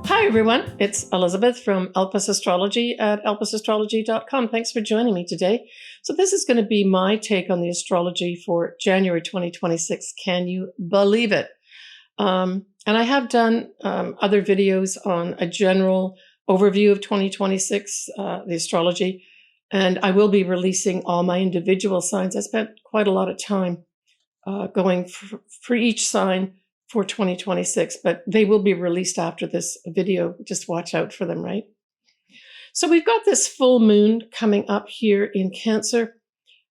Hi everyone, it's Elizabeth from Elpis Astrology at elpisastrology.com. Thanks for joining me today. So this is going to be my take on the astrology for January 2026. Can you believe it? And I have done other videos on a general overview of 2026, the astrology, and I will be releasing all my individual signs. I spent quite a lot of time going for each sign for 2026, but they will be released after this video. Just watch out for them, right? So we've got this full moon coming up here in Cancer,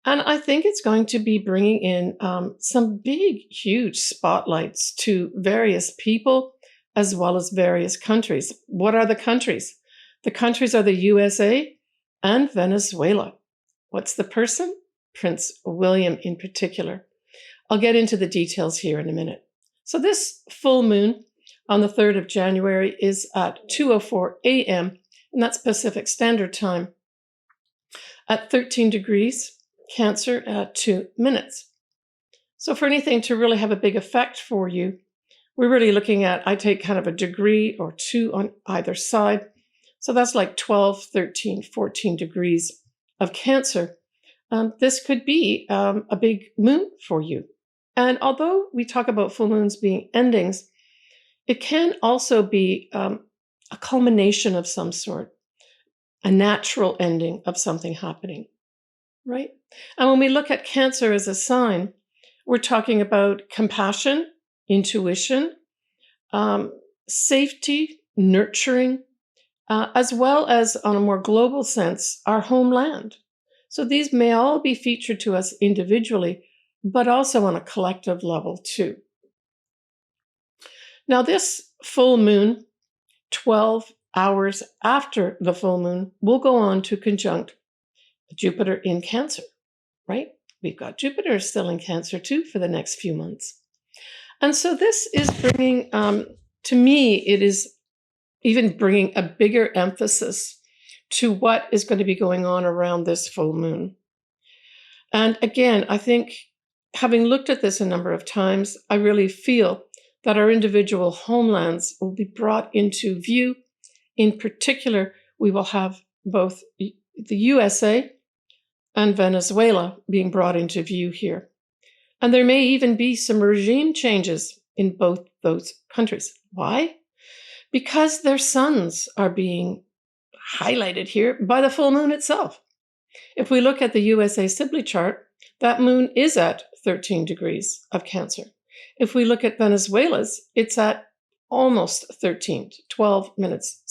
and I think it's going to be bringing in some big, huge spotlights to various people as well as various countries. What are the countries? The countries are the USA and Venezuela. What's the person? Prince William in particular. I'll get into the details here in a minute. So this full moon on the 3rd of January is at 2:04 a.m., and that's Pacific Standard Time, at 13 degrees, Cancer at 2 minutes. So for anything to really have a big effect for you, we're really looking at, I take kind of a degree or two on either side. So that's like 12, 13, 14 degrees of Cancer. This could be a big moon for you. And although we talk about full moons being endings, it can also be a culmination of some sort, a natural ending of something happening, right? And when we look at Cancer as a sign, we're talking about compassion, intuition, safety, nurturing, as well as on a more global sense, our homeland. So these may all be featured to us individually, but also on a collective level too. Now this full moon, 12 hours after the full moon, will go on to conjunct Jupiter in Cancer, right? We've got Jupiter still in Cancer too for the next few months. And so this is bringing, to me, it is even bringing a bigger emphasis to what is going to be going on around this full moon. And again, I think having looked at this a number of times, I really feel that our individual homelands will be brought into view. In particular, we will have both the USA and Venezuela being brought into view here. And there may even be some regime changes in both those countries. Why? Because their suns are being highlighted here by the full moon itself. If we look at the USA Simply chart, that moon is at 13 degrees of Cancer. If we look at Venezuela's, it's at almost 13, 12 minutes,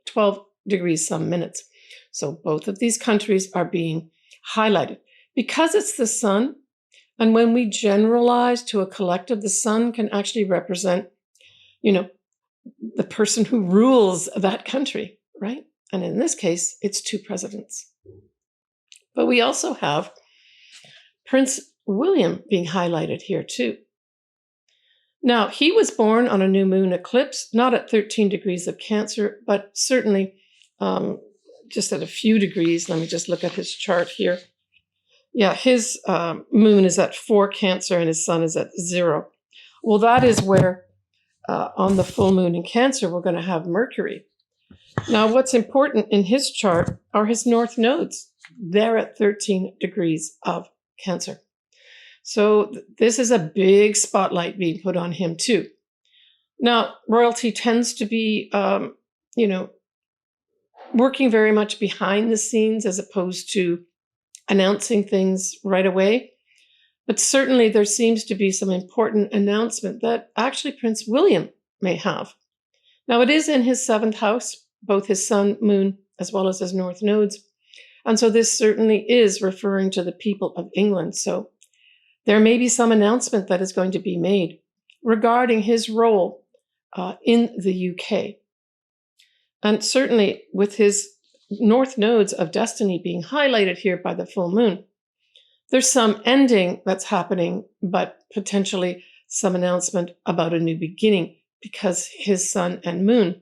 12 degrees, some minutes. So both of these countries are being highlighted because it's the sun. And when we generalize to a collective, the sun can actually represent, the person who rules that country, right? And in this case, it's two presidents. But we also have Prince William being highlighted here too. Now, he was born on a new moon eclipse, not at 13 degrees of Cancer, but certainly just at a few degrees. Let me just look at his chart here. Yeah, his moon is at 4 Cancer and his sun is at 0. Well, that is where on the full moon in Cancer, we're going to have Mercury. Now, what's important in his chart are his north nodes. They're at 13 degrees of Cancer. So this is a big spotlight being put on him too. Now, royalty tends to be, working very much behind the scenes as opposed to announcing things right away. But certainly there seems to be some important announcement that actually Prince William may have. Now, it is in his 7th house, both his sun, moon, as well as his north nodes. And so this certainly is referring to the people of England. So there may be some announcement that is going to be made regarding his role in the UK. And certainly with his north nodes of destiny being highlighted here by the full moon, there's some ending that's happening, but potentially some announcement about a new beginning because his sun and moon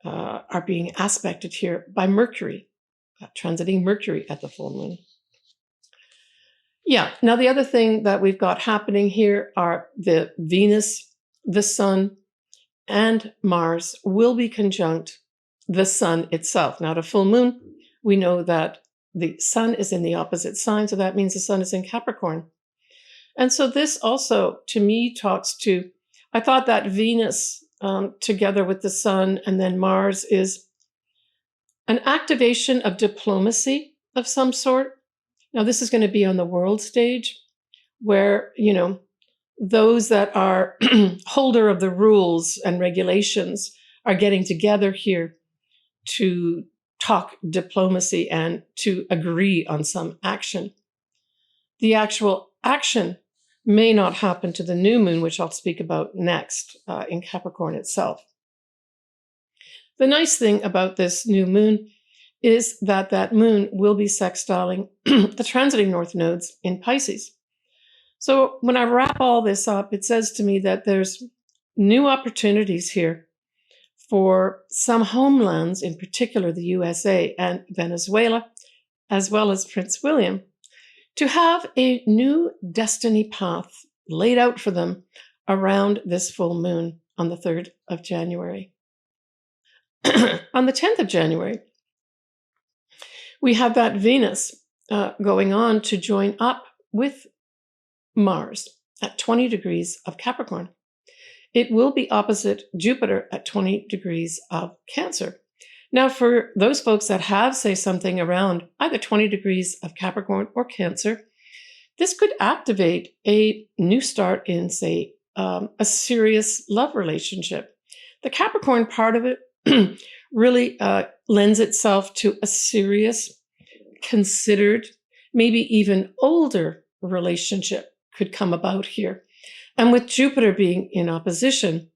are being aspected here by Mercury, transiting Mercury at the full moon. Yeah, now the other thing that we've got happening here are the Venus, the Sun, and Mars will be conjunct the sun itself. Now, at a full moon, we know that the sun is in the opposite sign, so that means the sun is in Capricorn. And so this also, to me, talks to, I thought that Venus together with the sun and then Mars is an activation of diplomacy of some sort. Now, this is going to be on the world stage where, those that are holder of the rules and regulations are getting together here to talk diplomacy and to agree on some action. The actual action may not happen to the new moon, which I'll speak about next in Capricorn itself. The nice thing about this new moon is that that moon will be sextiling the transiting north nodes in Pisces. So when I wrap all this up, it says to me that there's new opportunities here for some homelands, in particular the USA and Venezuela, as well as Prince William, to have a new destiny path laid out for them around this full moon on the 3rd of January. On the 10th of January, we have that Venus going on to join up with Mars at 20 degrees of Capricorn. It will be opposite Jupiter at 20 degrees of Cancer. Now, for those folks that have, say, something around either 20 degrees of Capricorn or Cancer, this could activate a new start in, say, a serious love relationship. The Capricorn part of it really lends itself to a serious, considered, maybe even older relationship could come about here. And with Jupiter being in opposition,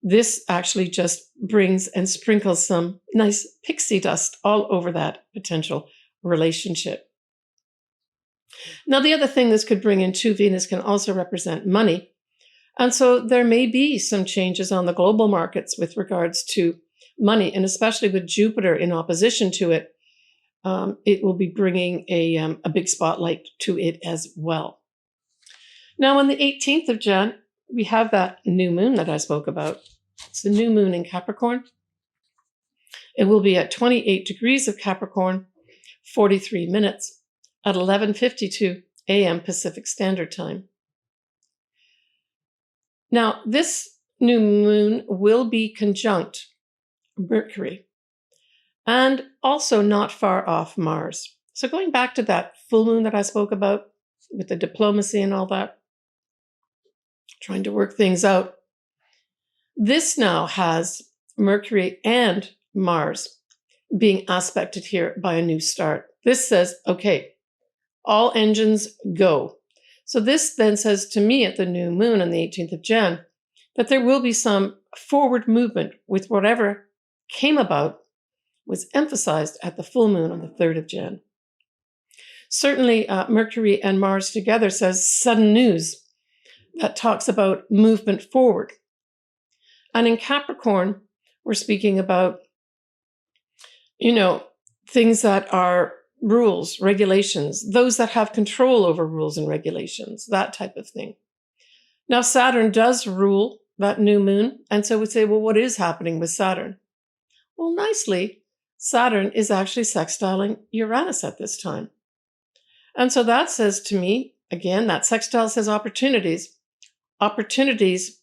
this actually just brings and sprinkles some nice pixie dust all over that potential relationship. Now, the other thing this could bring in too, Venus can also represent money. And so there may be some changes on the global markets with regards to money, and especially with Jupiter in opposition to it, it will be bringing a big spotlight to it as well. Now, on the 18th of Jan, we have that new moon that I spoke about. It's the new moon in Capricorn. It will be at 28 degrees of Capricorn, 43 minutes at 11:52 a.m. Pacific Standard Time. Now, this new moon will be conjunct Mercury and also not far off Mars. So going back to that full moon that I spoke about with the diplomacy and all that, trying to work things out. This now has Mercury and Mars being aspected here by a new start. This says, okay, all engines go. So this then says to me at the new moon on the 18th of Jan that there will be some forward movement with whatever came about was emphasized at the full moon on the 3rd of Jan. Certainly, Mercury and Mars together says sudden news that talks about movement forward. And in Capricorn, we're speaking about, things that are rules, regulations, those that have control over rules and regulations, that type of thing. Now, Saturn does rule that new moon. And so we'd say, well, what is happening with Saturn? Well, nicely, Saturn is actually sextiling Uranus at this time. And so that says to me, again, that sextile says opportunities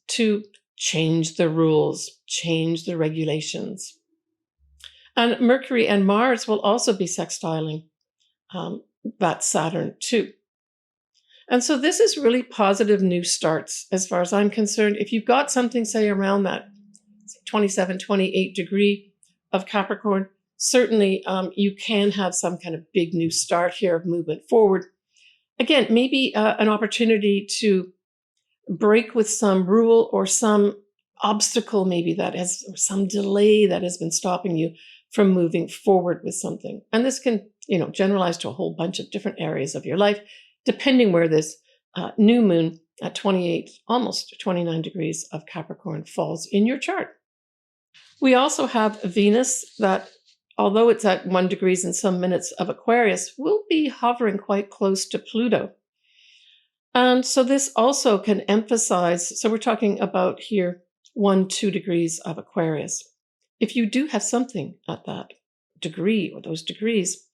to change the rules, change the regulations. And Mercury and Mars will also be sextiling that Saturn too. And so this is really positive new starts as far as I'm concerned. If you've got something, say, around that 27, 28 degree of Capricorn, certainly you can have some kind of big new start here of movement forward. Again, maybe an opportunity to break with some rule or some obstacle, maybe that has some delay that has been stopping you from moving forward with something. And this can, generalize to a whole bunch of different areas of your life, depending where this new moon at 28, almost 29 degrees of Capricorn falls in your chart. We also have Venus that, although it's at 1 degrees and some minutes of Aquarius, will be hovering quite close to Pluto. And so this also can emphasize, so we're talking about here 1, 2 degrees of Aquarius. If you do have something at that degree or those degrees,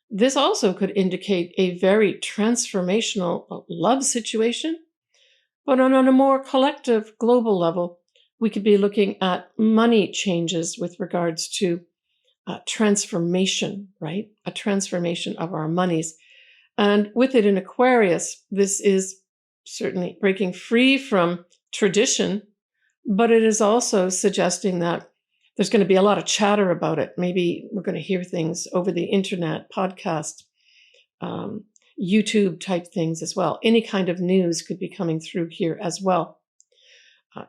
this also could indicate a very transformational love situation. But on a more collective global level, we could be looking at money changes with regards to transformation, right? A transformation of our monies. And with it in Aquarius, this is certainly breaking free from tradition, but it is also suggesting that there's going to be a lot of chatter about it. Maybe we're going to hear things over the internet, podcast, YouTube type things as well. Any kind of news could be coming through here as well.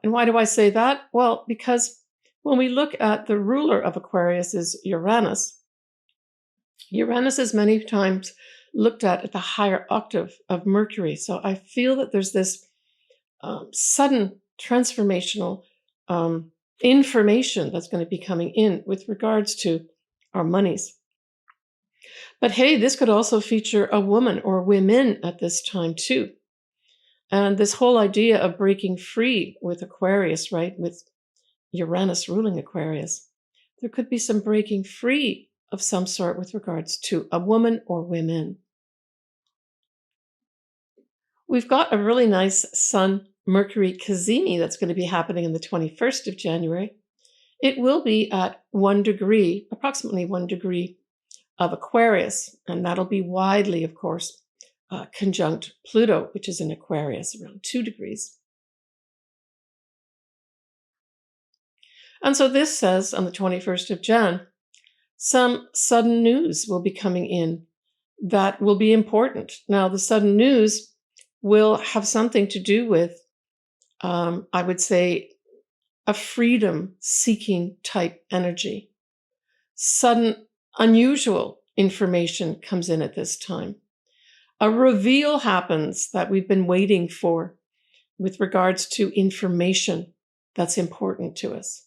And why do I say that? Well, because when we look at the ruler of Aquarius is Uranus. Uranus is many times looked at the higher octave of Mercury. So I feel that there's this sudden transformational information that's going to be coming in with regards to our monies. But hey, this could also feature a woman or women at this time too. And this whole idea of breaking free with Aquarius, right, with Uranus ruling Aquarius, there could be some breaking free of some sort with regards to a woman or women. We've got a really nice Sun Mercury Cazimi that's going to be happening on the 21st of January. It will be at 1 degree, approximately 1 degree of Aquarius, and that'll be widely, of course, conjunct Pluto, which is in Aquarius, around 2 degrees. And so this says on the 21st of Jan, some sudden news will be coming in that will be important. Now, the sudden news will have something to do with, I would say, a freedom-seeking type energy. Sudden, unusual information comes in at this time. A reveal happens that we've been waiting for with regards to information that's important to us.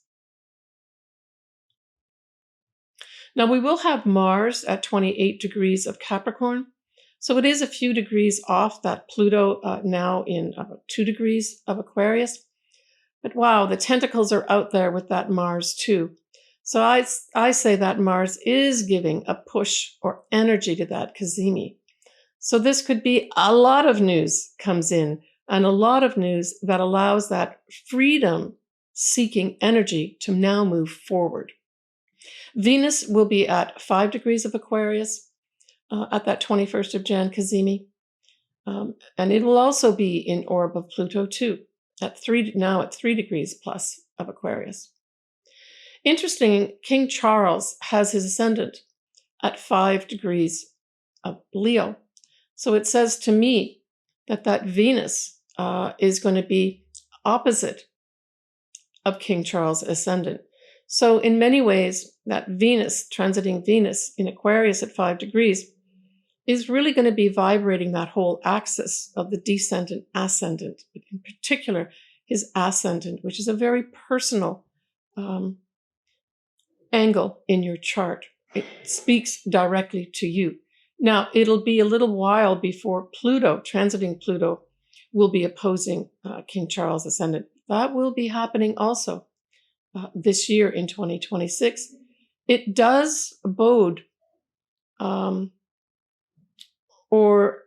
Now, we will have Mars at 28 degrees of Capricorn. So it is a few degrees off that Pluto now in 2 degrees of Aquarius. But wow, the tentacles are out there with that Mars too. So I say that Mars is giving a push or energy to that Cazimi. So this could be a lot of news comes in, and a lot of news that allows that freedom-seeking energy to now move forward. Venus will be at 5 degrees of Aquarius at that 21st of Jan Cazimi. And it will also be in orb of Pluto too, now at 3 degrees plus of Aquarius. Interesting, King Charles has his ascendant at 5 degrees of Leo. So it says to me that Venus is going to be opposite of King Charles' ascendant. So in many ways, that Venus, transiting Venus in Aquarius at 5 degrees, is really going to be vibrating that whole axis of the descendant ascendant, but in particular his ascendant, which is a very personal angle in your chart. It speaks directly to you. Now, it'll be a little while before Pluto, transiting Pluto, will be opposing King Charles' ascendant. That will be happening also this year in 2026. It does bode, or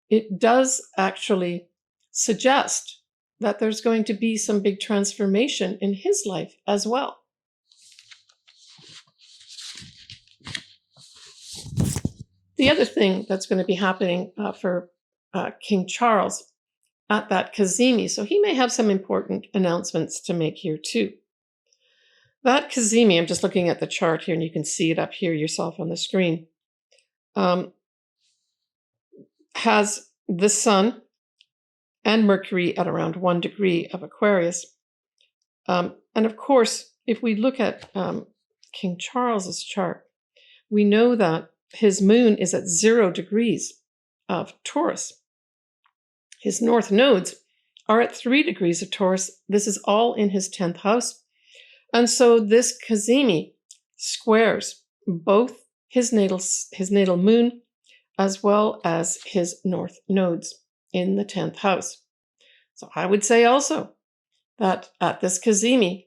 it does actually suggest that there's going to be some big transformation in his life as well. The other thing that's going to be happening for King Charles at that Cazimi, so he may have some important announcements to make here too. That Cazimi, I'm just looking at the chart here, and you can see it up here yourself on the screen, has the Sun and Mercury at around 1 degree of Aquarius. And of course, if we look at King Charles's chart, we know that his moon is at 0 degrees of Taurus. His north nodes are at 3 degrees of Taurus. This is all in his 10th house. And so this Cazimi squares both his natal moon as well as his north nodes in the 10th house. So I would say also that at this Cazimi,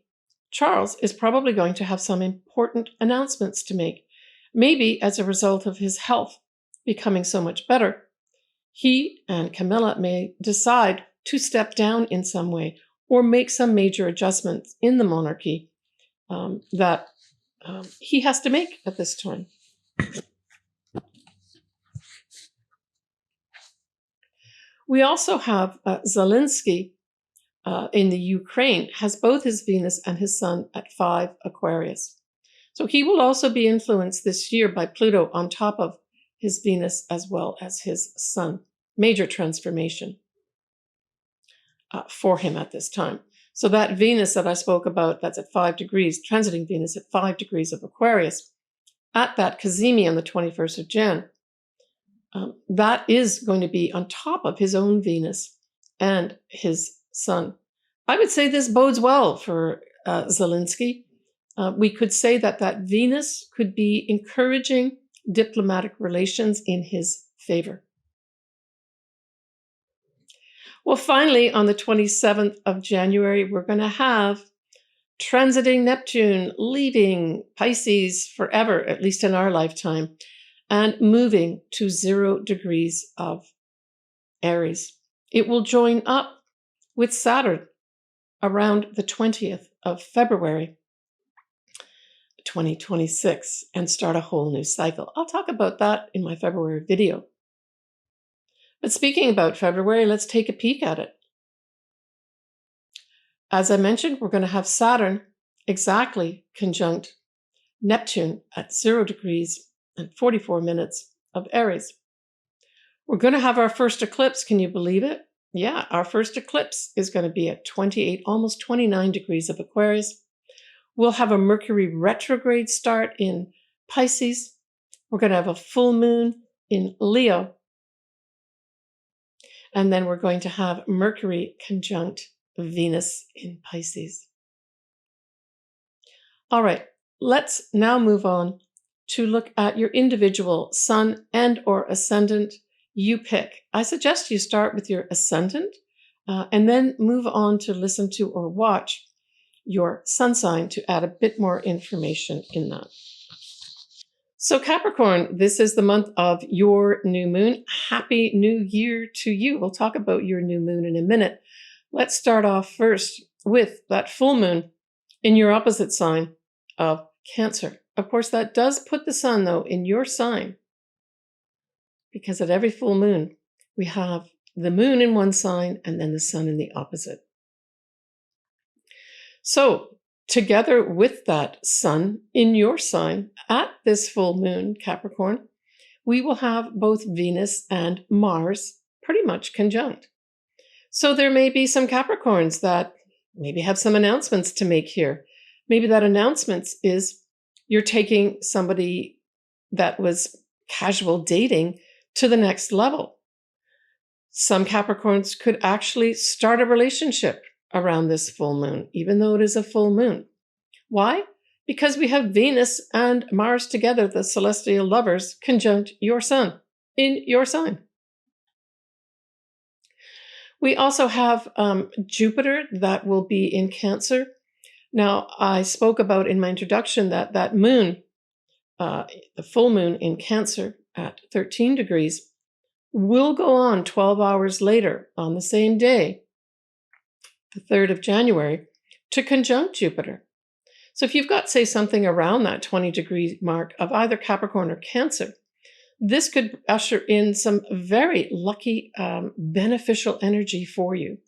Charles is probably going to have some important announcements to make, maybe as a result of his health becoming so much better. He and Camilla may decide to step down in some way or make some major adjustments in the monarchy that he has to make at this time. We also have Zelenskyy in the Ukraine, has both his Venus and his Sun at 5 Aquarius. So he will also be influenced this year by Pluto on top of his Venus as well as his Sun. Major transformation for him at this time. So that Venus that I spoke about, that's at 5 degrees, transiting Venus at 5 degrees of Aquarius, at that Cazimi on the 21st of Jan, that is going to be on top of his own Venus and his Sun. I would say this bodes well for Zelenskyy. We could say that that Venus could be encouraging diplomatic relations in his favor. Well, finally, on the 27th of January, we're going to have transiting Neptune, leaving Pisces forever, at least in our lifetime, and moving to 0 degrees of Aries. It will join up with Saturn around the 20th of February, 2026, and start a whole new cycle. I'll talk about that in my February video. But speaking about February, let's take a peek at it. As I mentioned, we're going to have Saturn exactly conjunct Neptune at 0 degrees and 44 minutes of Aries. We're going to have our first eclipse. Can you believe it? Yeah, our first eclipse is going to be at 28, almost 29 degrees of Aquarius. We'll have a Mercury retrograde start in Pisces. We're going to have a full moon in Leo. And then we're going to have Mercury conjunct Venus in Pisces. All right, let's now move on to look at your individual sun and or ascendant. You pick. I suggest you start with your ascendant and then move on to listen to or watch your sun sign to add a bit more information in that. So Capricorn, this is the month of your new moon. Happy New Year to you. We'll talk about your new moon in a minute. Let's start off first with that full moon in your opposite sign of Cancer. Of course, that does put the sun, though, in your sign, because at every full moon, we have the moon in one sign and then the sun in the opposite. So together with that sun in your sign at this full moon, Capricorn, we will have both Venus and Mars pretty much conjunct. So there may be some Capricorns that maybe have some announcements to make here. Maybe that announcement is you're taking somebody that was casual dating to the next level. Some Capricorns could actually start a relationship around this full moon, even though it is a full moon. Why? Because we have Venus and Mars together, the celestial lovers, conjunct your sun in your sign. We also have Jupiter that will be in Cancer. Now, I spoke about in my introduction that that moon, the full moon in Cancer at 13 degrees, will go on 12 hours later on the same day, the 3rd of January, to conjunct Jupiter. So if you've got, say, something around that 20-degree mark of either Capricorn or Cancer, this could usher in some very lucky, beneficial energy for you.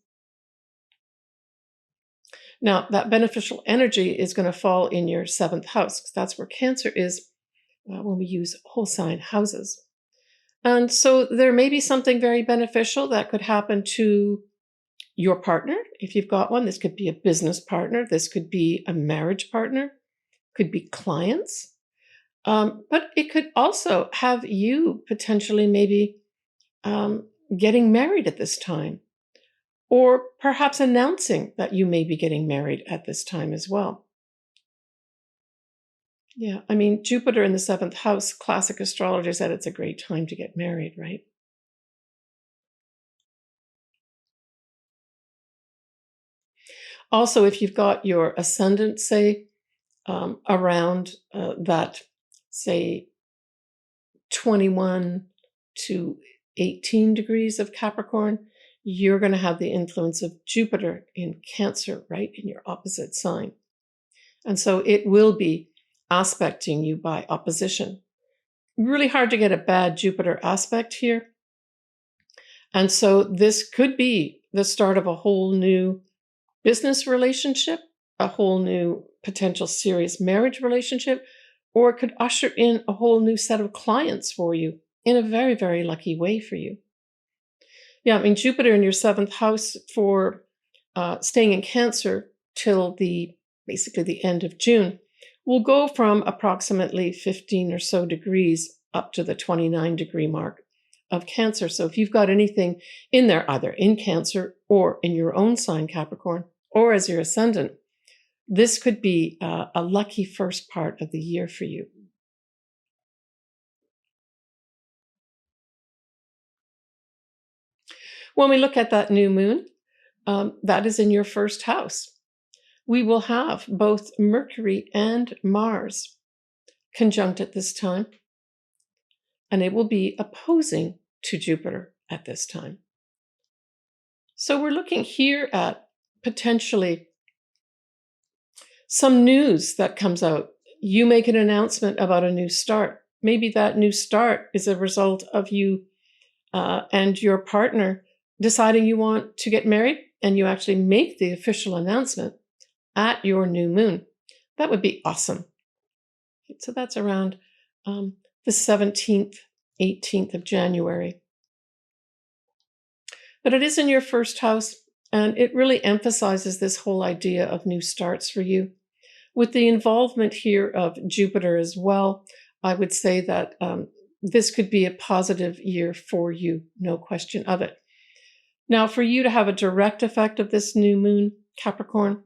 Now, that beneficial energy is going to fall in your 7th house, because that's where Cancer is when we use whole sign houses. And so there may be something very beneficial that could happen to your partner, if you've got one. This could be a business partner. This could be a marriage partner. Could be clients. But it could also have you potentially maybe getting married at this time, or perhaps announcing that you may be getting married at this time as well. Yeah, I mean, Jupiter in the 7th house, classic astrologer said it's a great time to get married, right? Also, if you've got your ascendant, say, around that, say, 21 to 18 degrees of Capricorn, you're going to have the influence of Jupiter in Cancer, right, in your opposite sign. And so it will be aspecting you by opposition. Really hard to get a bad Jupiter aspect here. And so this could be the start of a whole new business relationship, a whole new potential serious marriage relationship, or it could usher in a whole new set of clients for you in a very, very lucky way for you. Yeah, I mean, Jupiter in your 7th house for staying in Cancer till basically the end of June will go from approximately 15 or so degrees up to the 29-degree mark of Cancer. So if you've got anything in there, either in Cancer or in your own sign, Capricorn, or as your ascendant, this could be a lucky first part of the year for you. When we look at that new moon, that is in your 1st house. We will have both Mercury and Mars conjunct at this time, and it will be opposing to Jupiter at this time. So we're looking here at potentially some news that comes out. You make an announcement about a new start. Maybe that new start is a result of you and your partner deciding you want to get married, and you actually make the official announcement at your new moon. That would be awesome. So that's around the 17th, 18th of January. But it is in your 1st house, and it really emphasizes this whole idea of new starts for you. With the involvement here of Jupiter as well, I would say that this could be a positive year for you, no question of it. Now, for you to have a direct effect of this new moon, Capricorn,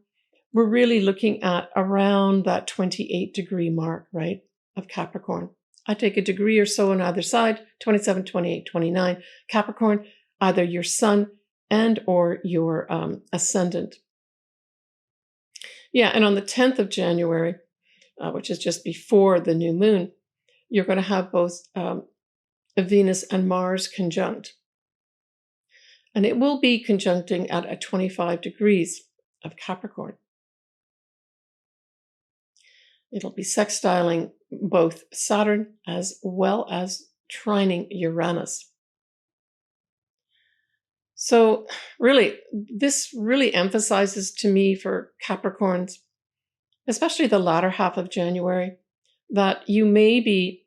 we're really looking at around that 28-degree mark, right, of Capricorn. I take a degree or so on either side, 27, 28, 29. Capricorn, either your sun and or your ascendant. Yeah, and on the 10th of January, which is just before the new moon, you're going to have both Venus and Mars conjunct. And it will be conjuncting at a 25 degrees of Capricorn. It'll be sextiling both Saturn as well as trining Uranus. So really, this really emphasizes to me for Capricorns, especially the latter half of January, that you may be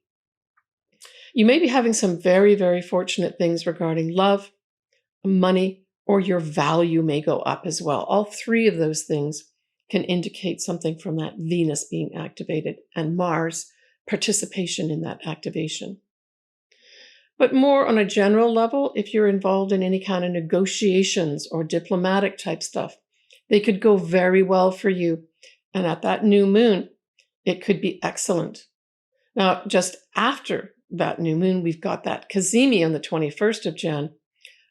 having some very, very fortunate things regarding love, money, or your value may go up as well. All 3 of those things can indicate something from that Venus being activated and Mars participation in that activation. But more on a general level, if you're involved in any kind of negotiations or diplomatic type stuff, they could go very well for you. And at that new moon, it could be excellent. Now, just after that new moon, we've got that Cazimi on the 21st of Jan.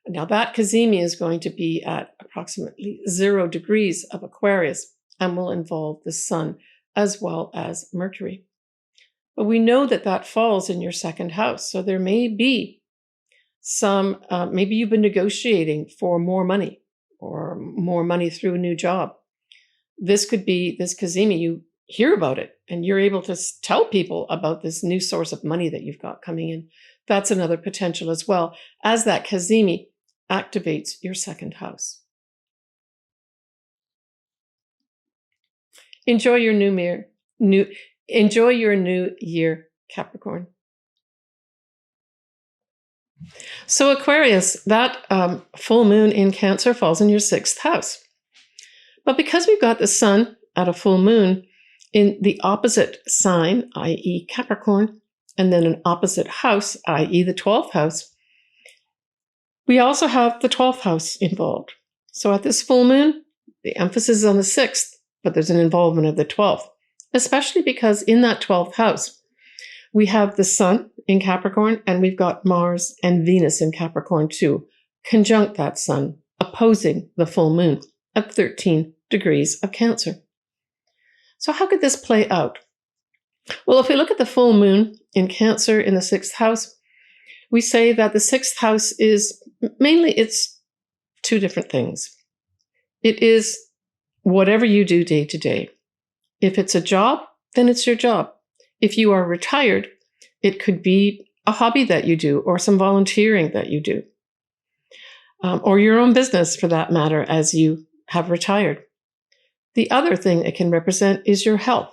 Now, that Cazimi is going to be at approximately 0 degrees of Aquarius and will involve the sun as well as Mercury. But we know that that falls in your 2nd house. So there may be some, maybe you've been negotiating for more money or more money through a new job. This could be this Cazimi, you hear about it and you're able to tell people about this new source of money that you've got coming in. That's another potential as well, as that Cazimi activates your 2nd house. Enjoy your Enjoy your new year, Capricorn. So Aquarius, that full moon in Cancer falls in your 6th house. But because we've got the sun at a full moon in the opposite sign, i.e. Capricorn, and then an opposite house, i.e. the 12th house, we also have the 12th house involved. So at this full moon, the emphasis is on the 6th, but there's an involvement of the 12th, especially because in that 12th house, we have the sun in Capricorn and we've got Mars and Venus in Capricorn too, conjunct that sun, opposing the full moon at 13 degrees of Cancer. So how could this play out? Well, if we look at the full moon in Cancer in the 6th house, we say that the 6th house is mainly, it's two different things. It is whatever you do day to day. If it's a job, then it's your job. If you are retired, it could be a hobby that you do or some volunteering that you do, or your own business for that matter as you have retired. The other thing it can represent is your health.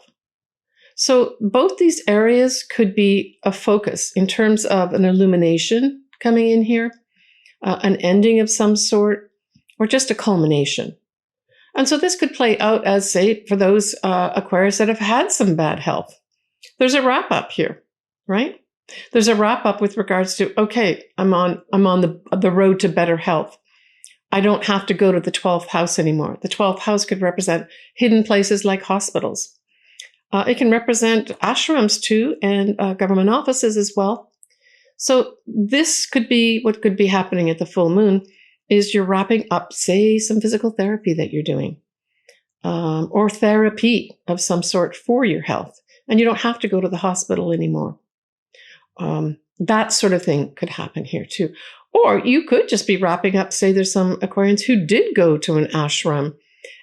So both these areas could be a focus in terms of an illumination coming in here, an ending of some sort, or just a culmination. And so this could play out as, say, for those Aquarius that have had some bad health. There's a wrap up here, right? There's a wrap up with regards to, okay, I'm on the road to better health. I don't have to go to the 12th house anymore. The 12th house could represent hidden places like hospitals. It can represent ashrams too, and government offices as well. So this could be what could be happening at the full moon, is you're wrapping up, say, some physical therapy that you're doing, or therapy of some sort for your health. And you don't have to go to the hospital anymore. That sort of thing could happen here too. Or you could just be wrapping up, say there's some Aquarians who did go to an ashram,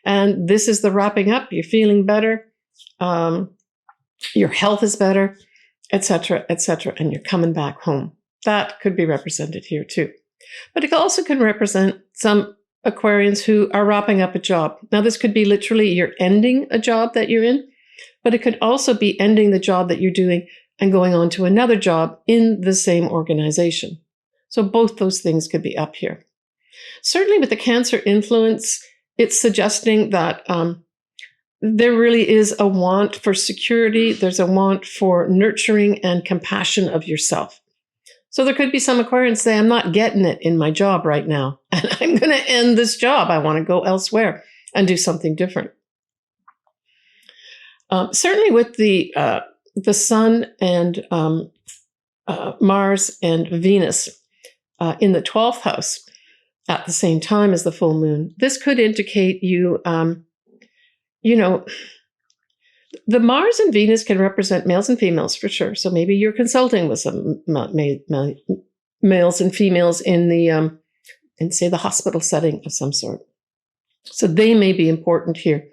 and this is the wrapping up. You're feeling better. Your health is better, etc., and you're coming back home. That could be represented here too. But it also can represent some Aquarians who are wrapping up a job. Now, this could be literally you're ending a job that you're in, but it could also be ending the job that you're doing and going on to another job in the same organization. So both those things could be up here. Certainly with the Cancer influence, it's suggesting that there really is a want for security. There's a want for nurturing and compassion of yourself. So there could be some Aquarians say, I'm not getting it in my job right now, and I'm going to end this job. I want to go elsewhere and do something different. Certainly with the Sun and Mars and Venus in the 12th house at the same time as the full moon, this could indicate you, the Mars and Venus can represent males and females for sure. So maybe you're consulting with some males and females in the, say, the hospital setting of some sort. So they may be important here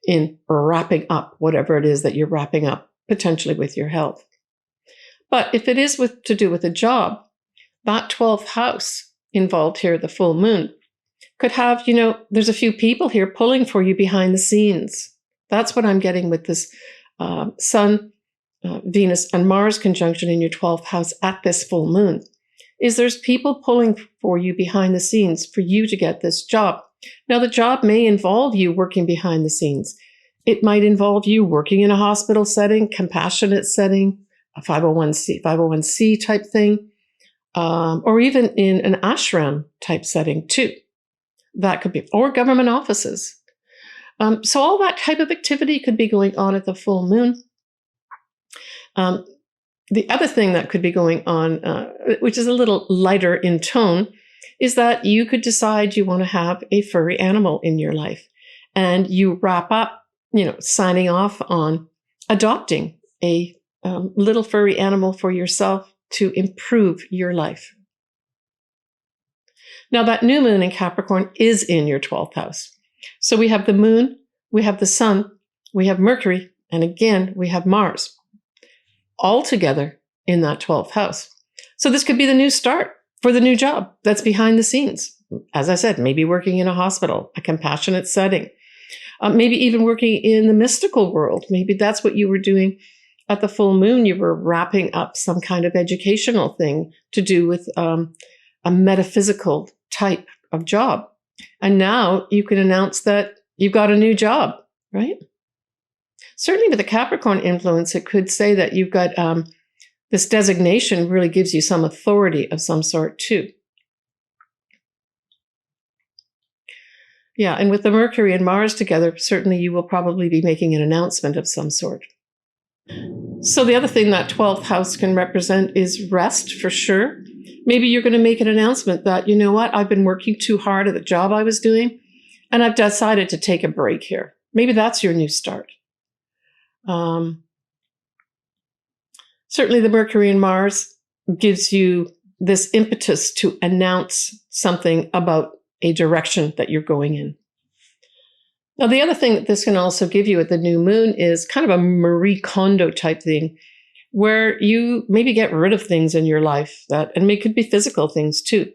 in wrapping up whatever it is that you're wrapping up, potentially with your health. But if it is to do with a job, that 12th house involved here, the full moon, could have, there's a few people here pulling for you behind the scenes. That's what I'm getting with this Sun, Venus, and Mars conjunction in your 12th house at this full moon, is there's people pulling for you behind the scenes for you to get this job. Now, the job may involve you working behind the scenes. It might involve you working in a hospital setting, compassionate setting, a 501c type thing, or even in an ashram type setting too. That could be, or government offices. So all that type of activity could be going on at the full moon. The other thing that could be going on, which is a little lighter in tone, is that you could decide you want to have a furry animal in your life. And you wrap up, signing off on adopting a little furry animal for yourself to improve your life. Now, that new moon in Capricorn is in your 12th house. So we have the moon, we have the sun, we have Mercury, and again, we have Mars, all together in that 12th house. So this could be the new start for the new job that's behind the scenes. As I said, maybe working in a hospital, a compassionate setting, maybe even working in the mystical world. Maybe that's what you were doing at the full moon. You were wrapping up some kind of educational thing to do with a metaphysical type of job. And now you can announce that you've got a new job, right? Certainly with the Capricorn influence, it could say that you've got this designation really gives you some authority of some sort too. Yeah, and with the Mercury and Mars together, certainly you will probably be making an announcement of some sort. So the other thing that 12th house can represent is rest, for sure. Maybe you're going to make an announcement that, you know what, I've been working too hard at the job I was doing, and I've decided to take a break here. Maybe that's your new start. Certainly the Mercury and Mars gives you this impetus to announce something about a direction that you're going in. Now, the other thing that this can also give you at the new moon is kind of a Marie Kondo type thing, where you maybe get rid of things in your life and it could be physical things too.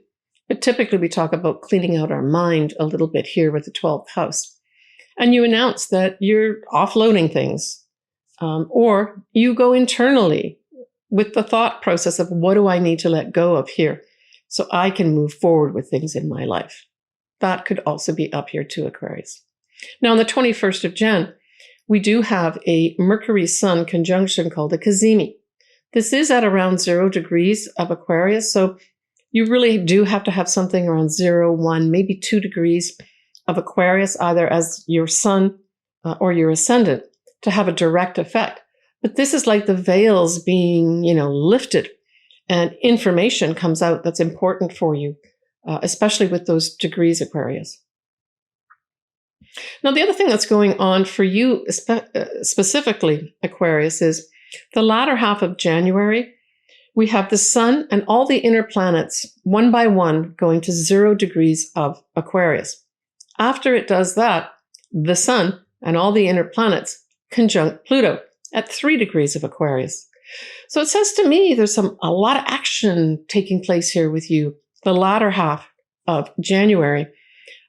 But typically we talk about cleaning out our mind a little bit here with the 12th house. And you announce that you're offloading things, or you go internally with the thought process of what do I need to let go of here so I can move forward with things in my life. That could also be up here too, Aquarius. Now, on the 21st of Jan, we do have a Mercury-Sun conjunction called a Cazimi. This is at around 0 degrees of Aquarius, so you really do have to have something around 0, 1, maybe 2 degrees of Aquarius, either as your sun or your ascendant, to have a direct effect. But this is like the veils being, lifted, and information comes out that's important for you, especially with those degrees, Aquarius. Now, the other thing that's going on for you specifically, Aquarius, is the latter half of January, we have the sun and all the inner planets, one by one, going to 0 degrees of Aquarius. After it does that, the sun and all the inner planets conjunct Pluto at 3 degrees of Aquarius. So it says to me there's a lot of action taking place here with you, the latter half of January.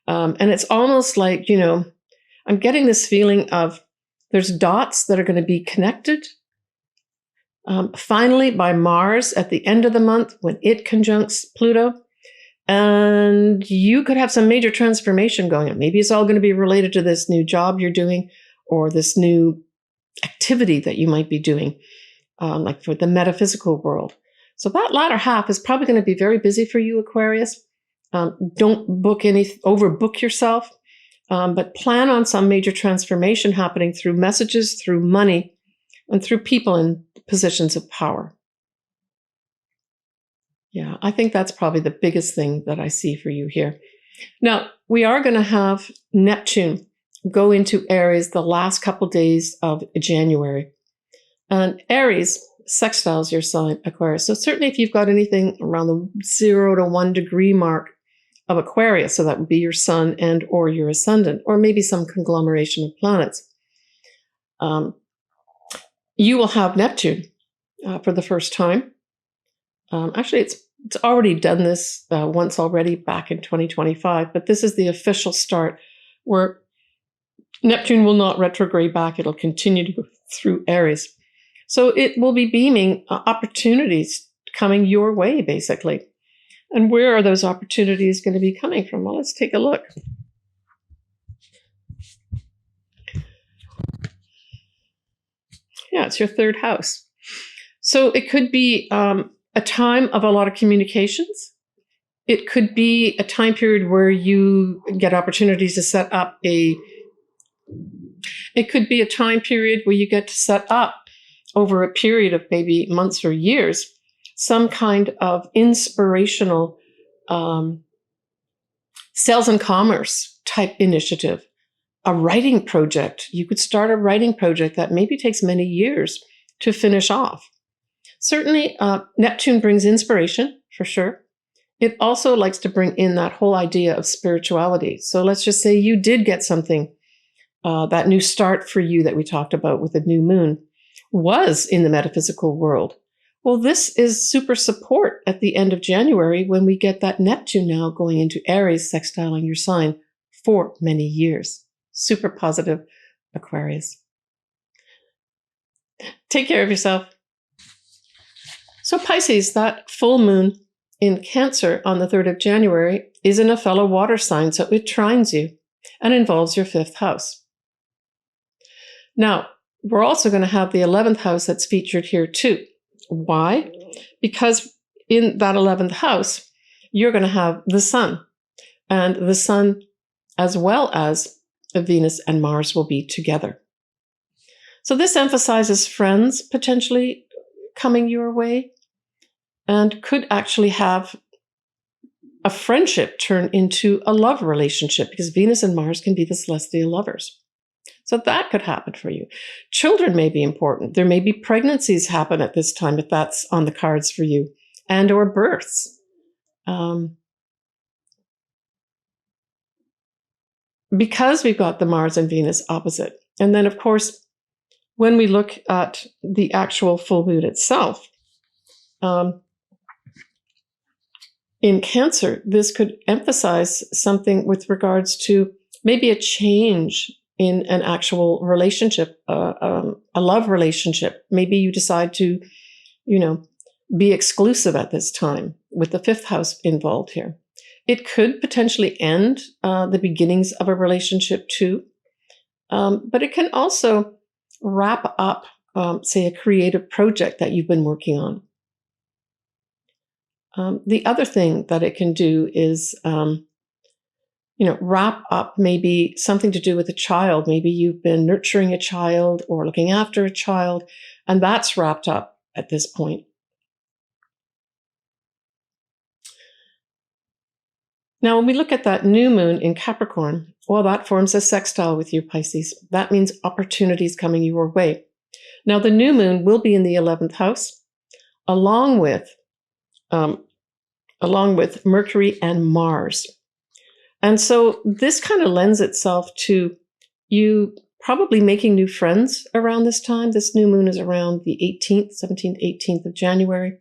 And it's almost like, I'm getting this feeling of there's dots that are going to be connected. Finally, by Mars at the end of the month when it conjuncts Pluto. And you could have some major transformation going on. Maybe it's all going to be related to this new job you're doing or this new activity that you might be doing, like for the metaphysical world. So that latter half is probably going to be very busy for you, Aquarius. Don't overbook yourself, but plan on some major transformation happening through messages, through money, and through people in positions of power. Yeah, I think that's probably the biggest thing that I see for you here. Now, we are going to have Neptune go into Aries the last couple days of January. And Aries sextiles your sign, Aquarius. So certainly if you've got anything around the 0 to 1 degree mark of Aquarius, so that would be your sun and or your ascendant, or maybe some conglomeration of planets, you will have Neptune for the first time. Actually, it's already done this once already back in 2025, but this is the official start where Neptune will not retrograde back. It'll continue to go through Aries. So it will be beaming opportunities coming your way, basically. And where are those opportunities going to be coming from? Well, let's take a look. Yeah, it's your 3rd house. So it could be a time of a lot of communications. It could be a time period where you get opportunities to set up it could be a time period where you get to set up over a period of maybe months or years, some kind of inspirational sales and commerce type initiative, a writing project. You could start a writing project that maybe takes many years to finish off. Certainly, Neptune brings inspiration, for sure. It also likes to bring in that whole idea of spirituality. So let's just say you did get something, that new start for you that we talked about with the new moon was in the metaphysical world. Well, this is super support at the end of January when we get that Neptune now going into Aries, sextiling your sign for many years. Super positive, Aquarius. Take care of yourself. So Pisces, that full moon in Cancer on the 3rd of January is in a fellow water sign, so it trines you and involves your 5th house. Now, we're also going to have the 11th house that's featured here too. Why? Because in that 11th house, you're going to have the sun. And the sun, as well as Venus and Mars, will be together. So this emphasizes friends potentially coming your way and could actually have a friendship turn into a love relationship, because Venus and Mars can be the celestial lovers. So that could happen for you. Children may be important. There may be pregnancies happen at this time if that's on the cards for you, and or births. Because we've got the Mars and Venus opposite. And then, of course, when we look at the actual full moon itself, in Cancer, this could emphasize something with regards to maybe a change in an actual relationship, a love relationship. Maybe you decide to, be exclusive at this time with the fifth house involved here. It could potentially end the beginnings of a relationship too, but it can also wrap up, say, a creative project that you've been working on. The other thing that it can do is, wrap up maybe something to do with a child. Maybe you've been nurturing a child or looking after a child, and that's wrapped up at this point. Now, when we look at that new moon in Capricorn, well, that forms a sextile with you, Pisces. That means opportunities coming your way. Now, the new moon will be in the 11th house, along with Mercury and Mars. And so this kind of lends itself to you probably making new friends around this time. This new moon is around the 17th, 18th of January.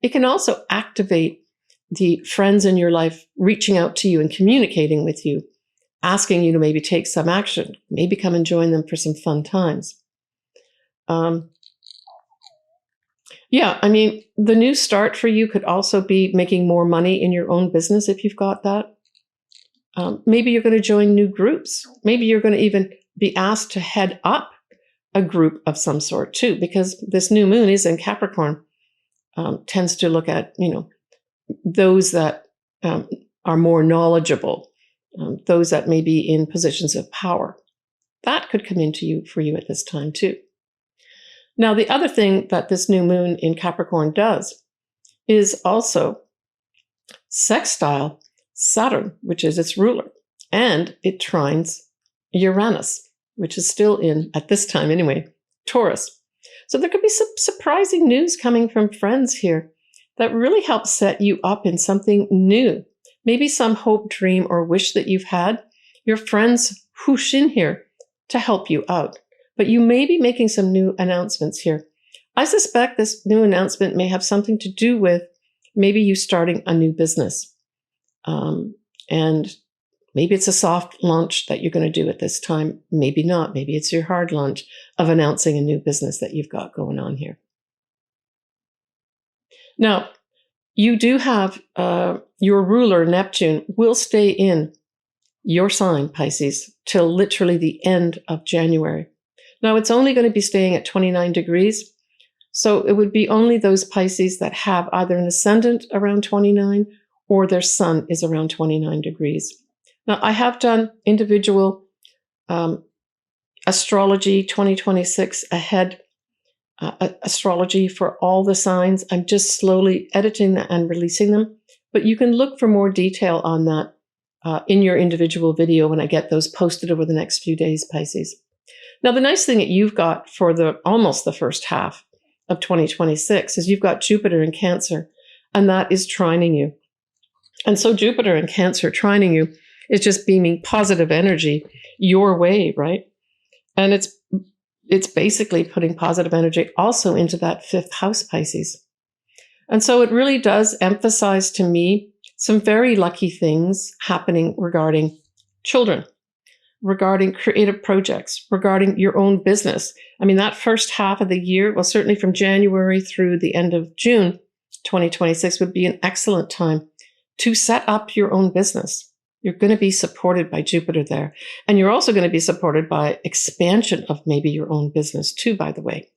It can also activate the friends in your life reaching out to you and communicating with you, asking you to maybe take some action, maybe come and join them for some fun times. The new start for you could also be making more money in your own business if you've got that. Maybe you're going to join new groups. Maybe you're going to even be asked to head up a group of some sort too, because this new moon is in Capricorn, tends to look at, those that are more knowledgeable, those that may be in positions of power. That could come into you for you at this time too. Now, the other thing that this new moon in Capricorn does is also sextile Saturn, which is its ruler, and it trines Uranus, which is still in, at this time anyway, Taurus. So there could be some surprising news coming from friends here that really helps set you up in something new. Maybe some hope, dream, or wish that you've had. Your friends whoosh in here to help you out. But you may be making some new announcements here. I suspect this new announcement may have something to do with maybe you starting a new business. And maybe it's a soft launch that you're going to do at this time. Maybe not. Maybe it's your hard launch of announcing a new business that you've got going on here. Now, you do have your ruler, Neptune, will stay in your sign, Pisces, till literally the end of January. Now, it's only going to be staying at 29 degrees. So it would be only those Pisces that have either an ascendant around 29 or their sun is around 29 degrees. Now, I have done individual astrology 2026 ahead astrology for all the signs. I'm just slowly editing that and releasing them. But you can look for more detail on that in your individual video when I get those posted over the next few days, Pisces. Now, the nice thing that you've got for almost the first half of 2026 is you've got Jupiter in Cancer, and that is trining you. And so Jupiter in Cancer trining you is just beaming positive energy your way, right? And it's basically putting positive energy also into that fifth house, Pisces. And so it really does emphasize to me some very lucky things happening regarding children, regarding creative projects, regarding your own business. I mean, that first half of the year, well, certainly from January through the end of June 2026 would be an excellent time to set up your own business. You're going to be supported by Jupiter there. And you're also going to be supported by expansion of maybe your own business too, by the way.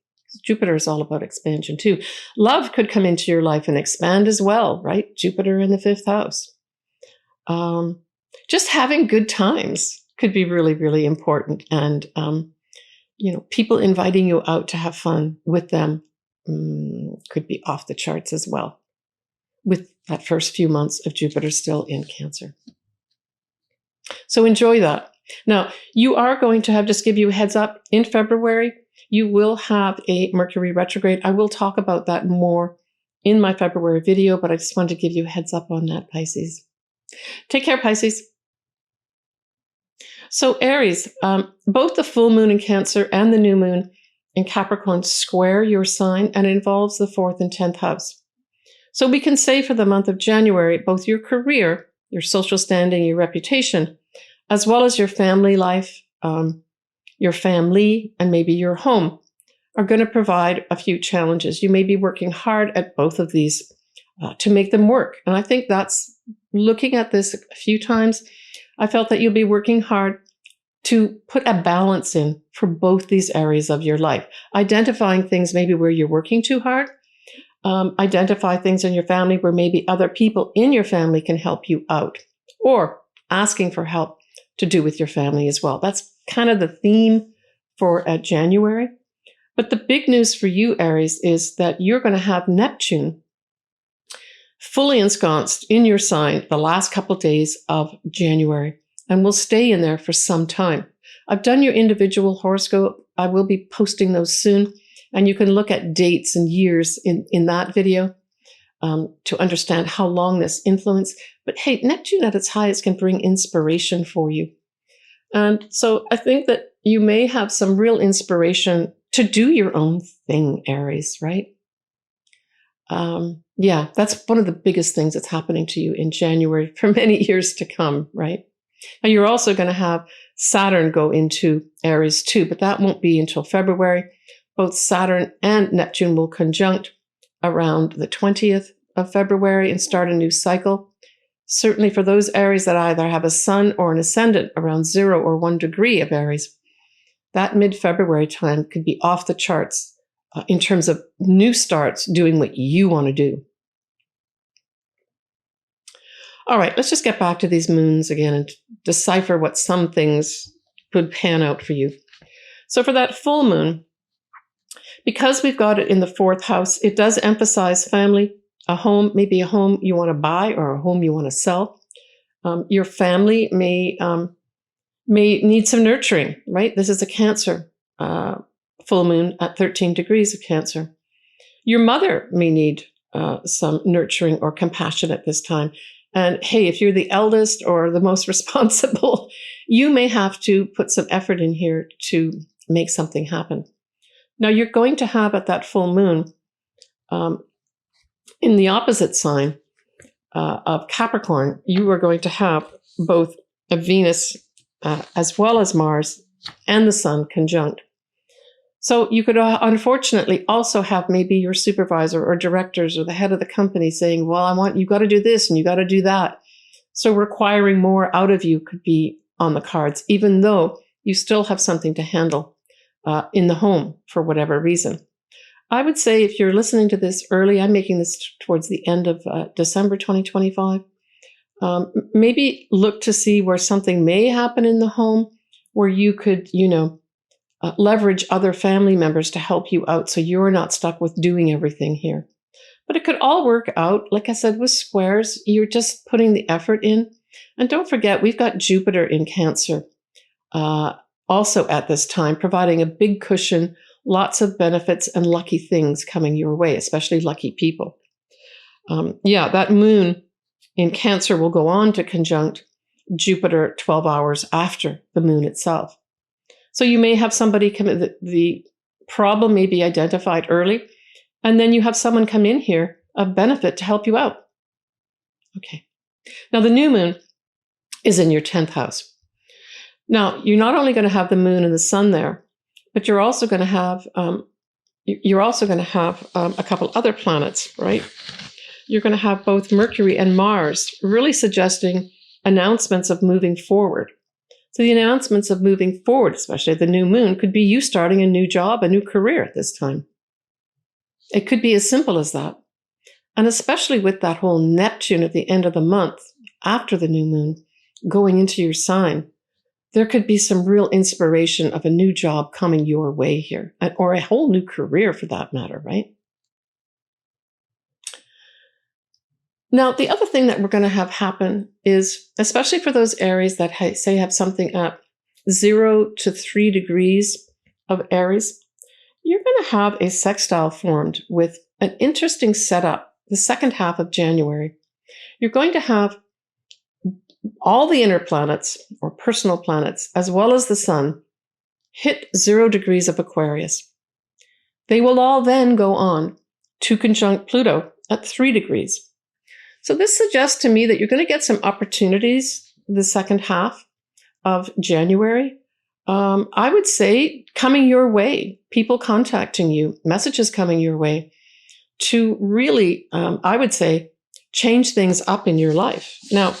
Jupiter is all about expansion too. Love could come into your life and expand as well, right? Jupiter in the fifth house. Just having good times could be really, really important. And, people inviting you out to have fun with them could be off the charts as well. with that first few months of Jupiter still in Cancer. So enjoy that. Now, you are going to have, just give you a heads up, in February, you will have a Mercury retrograde. I will talk about that more in my February video, but I just wanted to give you a heads up on that, Pisces. Take care, Pisces. So Aries, both the full moon in Cancer and the new moon in Capricorn square your sign, and it involves the 4th and 10th house. So we can say for the month of January, both your career, your social standing, your reputation, as well as your family life, your family, and maybe your home are going to provide a few challenges. You may be working hard at both of these to make them work. And I think that's, looking at this a few times, I felt that you'll be working hard to put a balance in for both these areas of your life. Identifying things maybe where you're working too hard. Identify things in your family where maybe other people in your family can help you out, or asking for help to do with your family as well. That's kind of the theme for January. But the big news for you, Aries, is that you're going to have Neptune fully ensconced in your sign the last couple of days of January, and will stay in there for some time. I've done your individual horoscope. I will be posting those soon, and you can look at dates and years in that video to understand how long this influence. But hey, Neptune at its highest can bring inspiration for you. And so I think that you may have some real inspiration to do your own thing, Aries, right? Yeah, that's one of the biggest things that's happening to you in January for many years to come, right? And you're also going to have Saturn go into Aries too, but that won't be until February. Both Saturn and Neptune will conjunct around the 20th of February and start a new cycle. Certainly for those Aries that either have a sun or an ascendant around 0 or 1 degree of Aries, that mid-February time could be off the charts in terms of new starts, doing what you want to do. All right, let's just get back to these moons again and decipher what some things could pan out for you. So for that full moon, because we've got it in the 4th house, it does emphasize family, a home, maybe a home you want to buy or a home you want to sell. Your family may need some nurturing, right? This is a Cancer full moon at 13 degrees of Cancer. Your mother may need some nurturing or compassion at this time. And hey, if you're the eldest or the most responsible, you may have to put some effort in here to make something happen. Now, you're going to have at that full moon, in the opposite sign of Capricorn, you are going to have both a Venus as well as Mars and the Sun conjunct. So you could unfortunately also have maybe your supervisor or directors or the head of the company saying, well, you got to do this and you got to do that. So requiring more out of you could be on the cards, even though you still have something to handle in the home for whatever reason. I would say if you're listening to this early, I'm making this towards the end of December 2025, maybe look to see where something may happen in the home where you could, leverage other family members to help you out so you're not stuck with doing everything here. But it could all work out. Like I said, with squares, you're just putting the effort in. And don't forget, we've got Jupiter in Cancer also at this time, providing a big cushion, lots of benefits and lucky things coming your way, especially lucky people. That moon in Cancer will go on to conjunct Jupiter 12 hours after the moon itself. So you may have somebody come in, the problem may be identified early, and then you have someone come in here of benefit to help you out. Okay. Now the new moon is in your 10th house. Now, you're not only going to have the moon and the sun there, but you're also going to have a couple other planets, right? You're going to have both Mercury and Mars, really suggesting announcements of moving forward. So the announcements of moving forward, especially the new moon, could be you starting a new job, a new career at this time. It could be as simple as that. And especially with that whole Neptune at the end of the month, after the new moon, going into your sign, there could be some real inspiration of a new job coming your way here, or a whole new career for that matter, right? Now, the other thing that we're going to have happen is, especially for those Aries that say have something at 0 to 3 degrees of Aries, you're going to have a sextile formed with an interesting setup the second half of January. You're going to have all the inner planets or personal planets, as well as the sun, hit 0 degrees of Aquarius. They will all then go on to conjunct Pluto at 3 degrees. So this suggests to me that you're going to get some opportunities the second half of January. I would say coming your way, people contacting you, messages coming your way to really, I would say, change things up in your life. Now,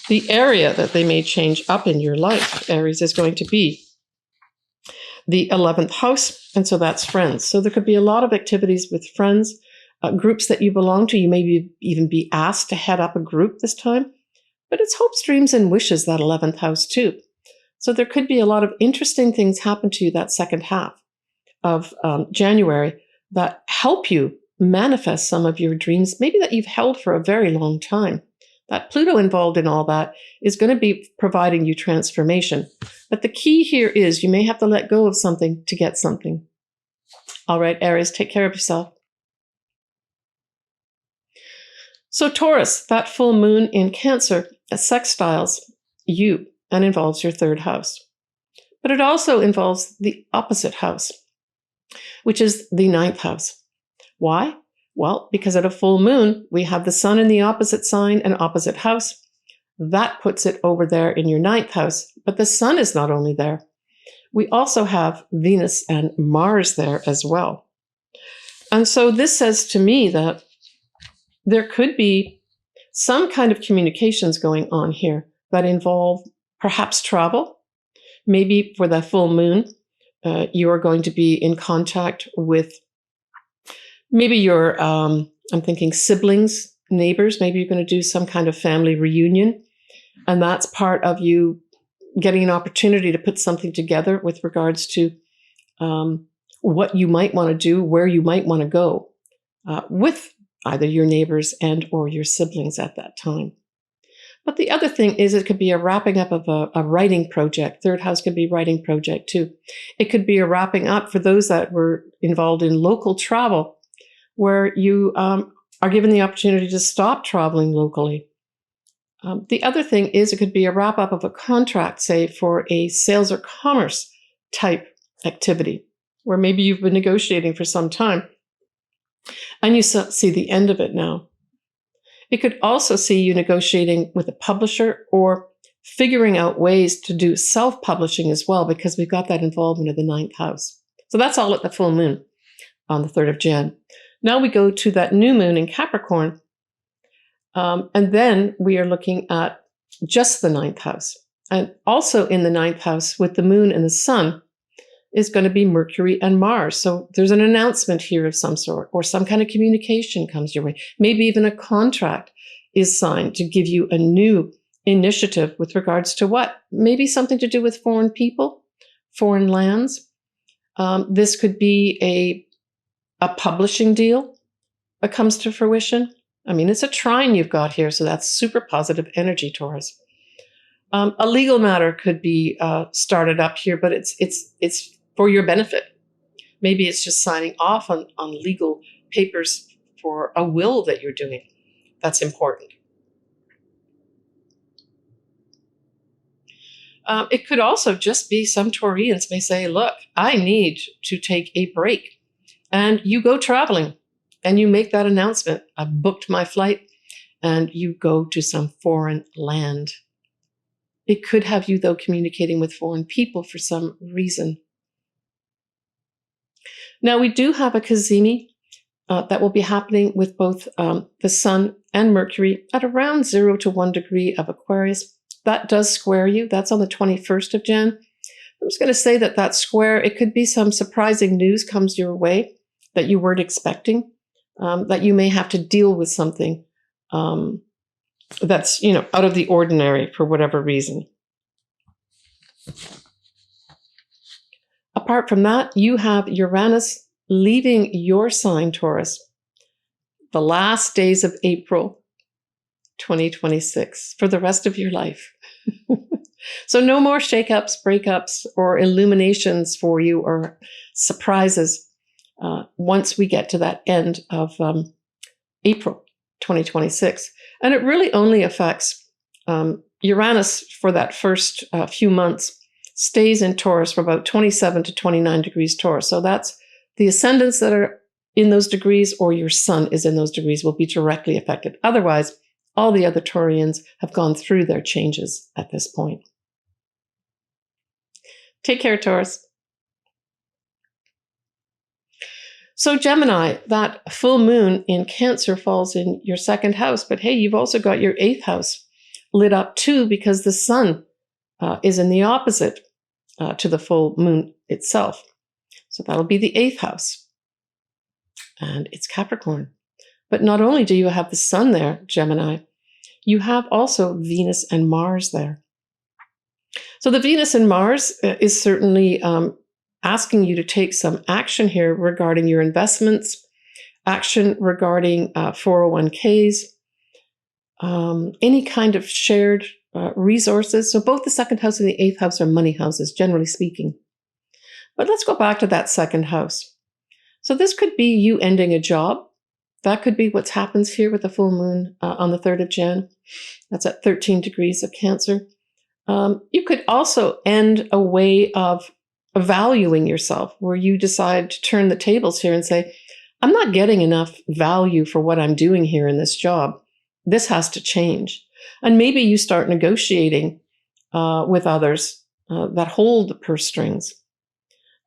the area that they may change up in your life, Aries, is going to be the 11th house, and so that's friends. So there could be a lot of activities with friends, groups that you belong to. You may even be asked to head up a group this time, but it's hopes, dreams, and wishes, that 11th house too. So there could be a lot of interesting things happen to you that second half of January that help you manifest some of your dreams, maybe that you've held for a very long time. That Pluto involved in all that is going to be providing you transformation. But the key here is you may have to let go of something to get something. All right, Aries, take care of yourself. So Taurus, that full moon in Cancer, sextiles you and involves your 3rd house. But it also involves the opposite house, which is the 9th house. Why? Well, because at a full moon, we have the sun in the opposite sign and opposite house. That puts it over there in your 9th house, but the sun is not only there. We also have Venus and Mars there as well. And so this says to me that there could be some kind of communications going on here that involve perhaps travel. Maybe for the full moon, you are going to be in contact with maybe your, I'm thinking siblings, neighbors. Maybe you're going to do some kind of family reunion. And that's part of you getting an opportunity to put something together with regards to what you might want to do, where you might want to go with either your neighbors and or your siblings at that time. But the other thing is it could be a wrapping up of a writing project. 3rd house could be writing project too. It could be a wrapping up for those that were involved in local travel, where you are given the opportunity to stop traveling locally. The other thing is it could be a wrap up of a contract, say for a sales or commerce type activity, where maybe you've been negotiating for some time and you see the end of it now. It could also see you negotiating with a publisher or figuring out ways to do self-publishing as well, because we've got that involvement of the 9th house. So that's all at the full moon on the 3rd of Jan. Now we go to that new moon in Capricorn, and then we are looking at just the 9th house. And also in the 9th house with the moon and the sun is going to be Mercury and Mars. So there's an announcement here of some sort, or some kind of communication comes your way. Maybe even a contract is signed to give you a new initiative with regards to what? Maybe something to do with foreign people, foreign lands. This could be a publishing deal that comes to fruition. I mean, it's a trine you've got here, so that's super positive energy, Taurus. A legal matter could be started up here, but it's for your benefit. Maybe it's just signing off on legal papers for a will that you're doing. That's important. It could also just be some Taurians may say, look, I need to take a break. And you go traveling and you make that announcement. I've booked my flight, and you go to some foreign land. It could have you, though, communicating with foreign people for some reason. Now, we do have a Cazimi that will be happening with both the Sun and Mercury at around 0 to 1 degree of Aquarius. That does square you. That's on the 21st of Jan. I'm just going to say that that square, it could be some surprising news comes your way that you weren't expecting, that you may have to deal with something that's, out of the ordinary for whatever reason. Apart from that, you have Uranus leaving your sign, Taurus, the last days of April, 2026 for the rest of your life. So no more shakeups, breakups, or illuminations for you or surprises once we get to that end of April 2026. And it really only affects Uranus for that first few months, stays in Taurus for about 27 to 29 degrees Taurus. So that's the ascendants that are in those degrees, or your sun is in those degrees, will be directly affected. Otherwise, all the other Taurians have gone through their changes at this point. Take care, Taurus. So Gemini, that full moon in Cancer falls in your second house, but hey, you've also got your eighth house lit up too, because the sun is in the opposite to the full moon itself. So that'll be the eighth house. And it's Capricorn. But not only do you have the sun there, Gemini, you have also Venus and Mars there. So the Venus and Mars is certainly asking you to take some action here regarding your investments, action regarding 401ks, any kind of shared resources. So both the second house and the eighth house are money houses, generally speaking. But let's go back to that second house. So this could be you ending a job. That could be what happens here with the full moon on the 3rd of Jan. That's at 13 degrees of Cancer. You could also end a way of valuing yourself, where you decide to turn the tables here and say, I'm not getting enough value for what I'm doing here in this job. This has to change. And maybe you start negotiating with others that hold the purse strings.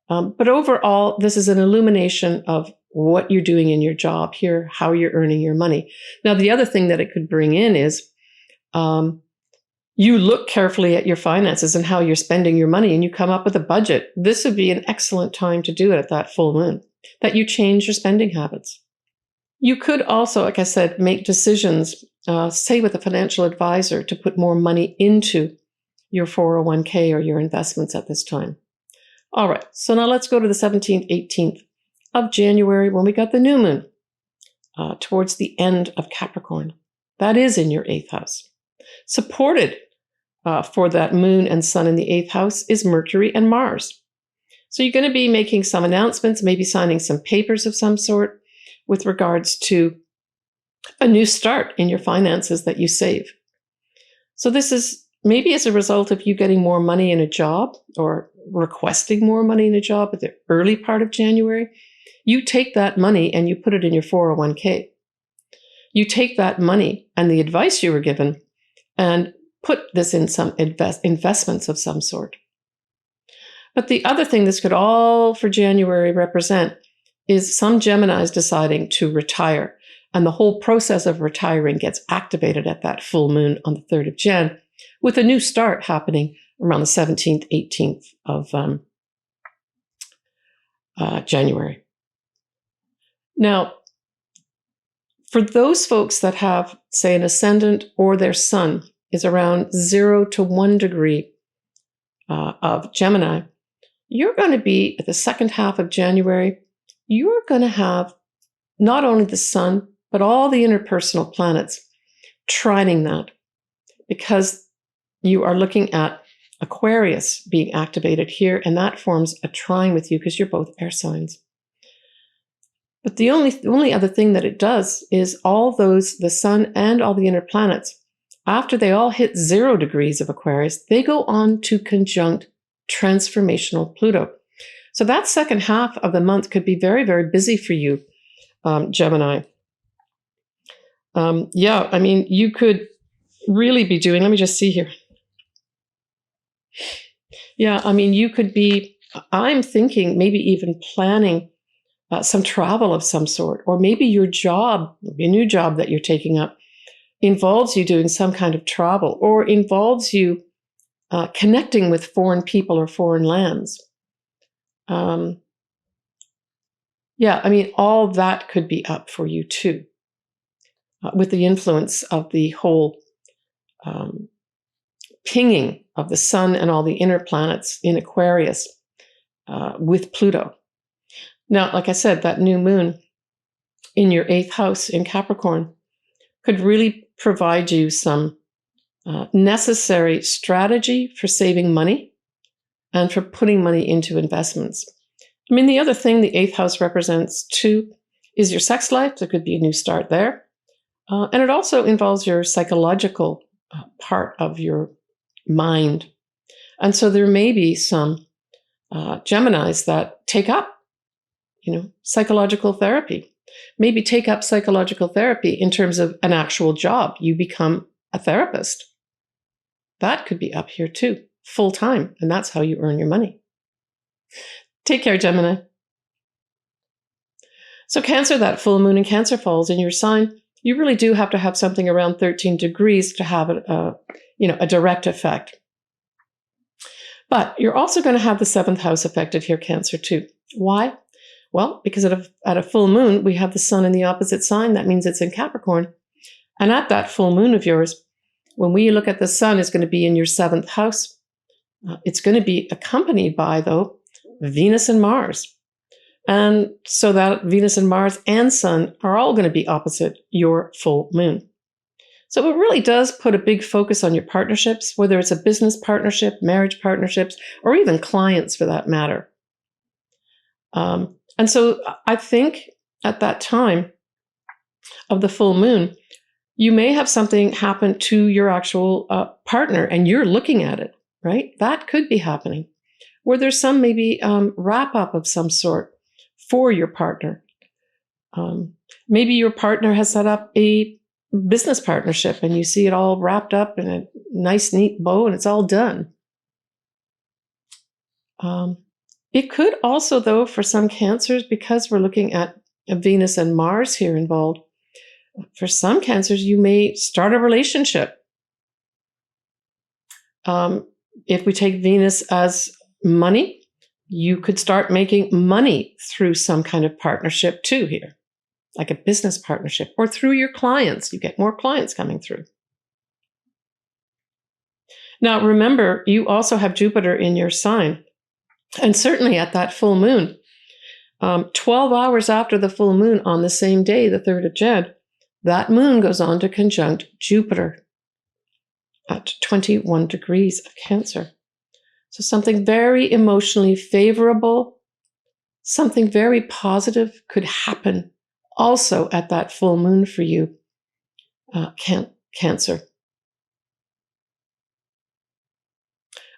But overall, this is an illumination of what you're doing in your job here, how you're earning your money. Now, the other thing that it could bring in is you look carefully at your finances and how you're spending your money, and you come up with a budget. This would be an excellent time to do it at that full moon, that you change your spending habits. You could also, like I said, make decisions, say with a financial advisor, to put more money into your 401k or your investments at this time. All right, so now let's go to the 17th, 18th of January, when we got the new moon towards the end of Capricorn. That is in your eighth house. Supported for that moon and sun in the eighth house is Mercury and Mars. So you're going to be making some announcements, maybe signing some papers of some sort with regards to a new start in your finances that you save. So this is maybe as a result of you getting more money in a job or requesting more money in a job at the early part of January. You take that money and you put it in your 401k. You take that money and the advice you were given and put this in some investments of some sort. But the other thing this could all for January represent is some Geminis deciding to retire. And the whole process of retiring gets activated at that full moon on the 3rd of Jan, with a new start happening around the 17th, 18th of January. Now, for those folks that have, say, an ascendant or their sun is around 0 to 1 degree of Gemini, you're going to be at the second half of January, you're going to have not only the sun, but all the interpersonal planets trining that, because you are looking at Aquarius being activated here, and that forms a trine with you because you're both air signs. But the only other thing that it does is all those, the sun and all the inner planets, after they all hit 0 degrees of Aquarius, they go on to conjunct transformational Pluto. So that second half of the month could be very, very busy for you, Gemini. Yeah, I mean, you could really be doing, let me just see here. Yeah, I mean, you could be, I'm thinking maybe even planning some travel of some sort, or maybe your job, a new job that you're taking up, involves you doing some kind of travel, or involves you connecting with foreign people or foreign lands. Yeah, I mean, all that could be up for you too, with the influence of the whole pinging of the sun and all the inner planets in Aquarius with Pluto. Now, like I said, that new moon in your 8th house in Capricorn could really provide you some necessary strategy for saving money and for putting money into investments. I mean, the other thing the 8th house represents too is your sex life. There could be a new start there. And it also involves your psychological part of your mind. And so there may be some Geminis that take up, psychological therapy. Maybe take up psychological therapy in terms of an actual job. You become a therapist. That could be up here too, full time. And that's how you earn your money. Take care, Gemini. So Cancer, that full moon in Cancer falls in your sign. You really do have to have something around 13 degrees to have a direct effect. But you're also going to have the 7th house affected here, Cancer, too. Why? Well, because at a full moon, we have the sun in the opposite sign. That means it's in Capricorn. And at that full moon of yours, when we look at the sun, is going to be in your 7th house. It's going to be accompanied by, though, Venus and Mars. And so that Venus and Mars and sun are all going to be opposite your full moon. So it really does put a big focus on your partnerships, whether it's a business partnership, marriage partnerships, or even clients for that matter. And so I think at that time of the full moon, you may have something happen to your actual partner and you're looking at it, right? That could be happening. Where there's some maybe wrap up of some sort for your partner. Maybe your partner has set up a business partnership and you see it all wrapped up in a nice, neat bow and it's all done. It could also, though, for some Cancers, because we're looking at Venus and Mars here involved, for some Cancers, you may start a relationship. If we take Venus as money, you could start making money through some kind of partnership too here, like a business partnership, or through your clients. You get more clients coming through. Now, remember, you also have Jupiter in your sign. And certainly at that full moon, 12 hours after the full moon on the same day, the 3rd of Jan, that moon goes on to conjunct Jupiter at 21 degrees of Cancer. So something very emotionally favorable, something very positive could happen also at that full moon for you, Cancer.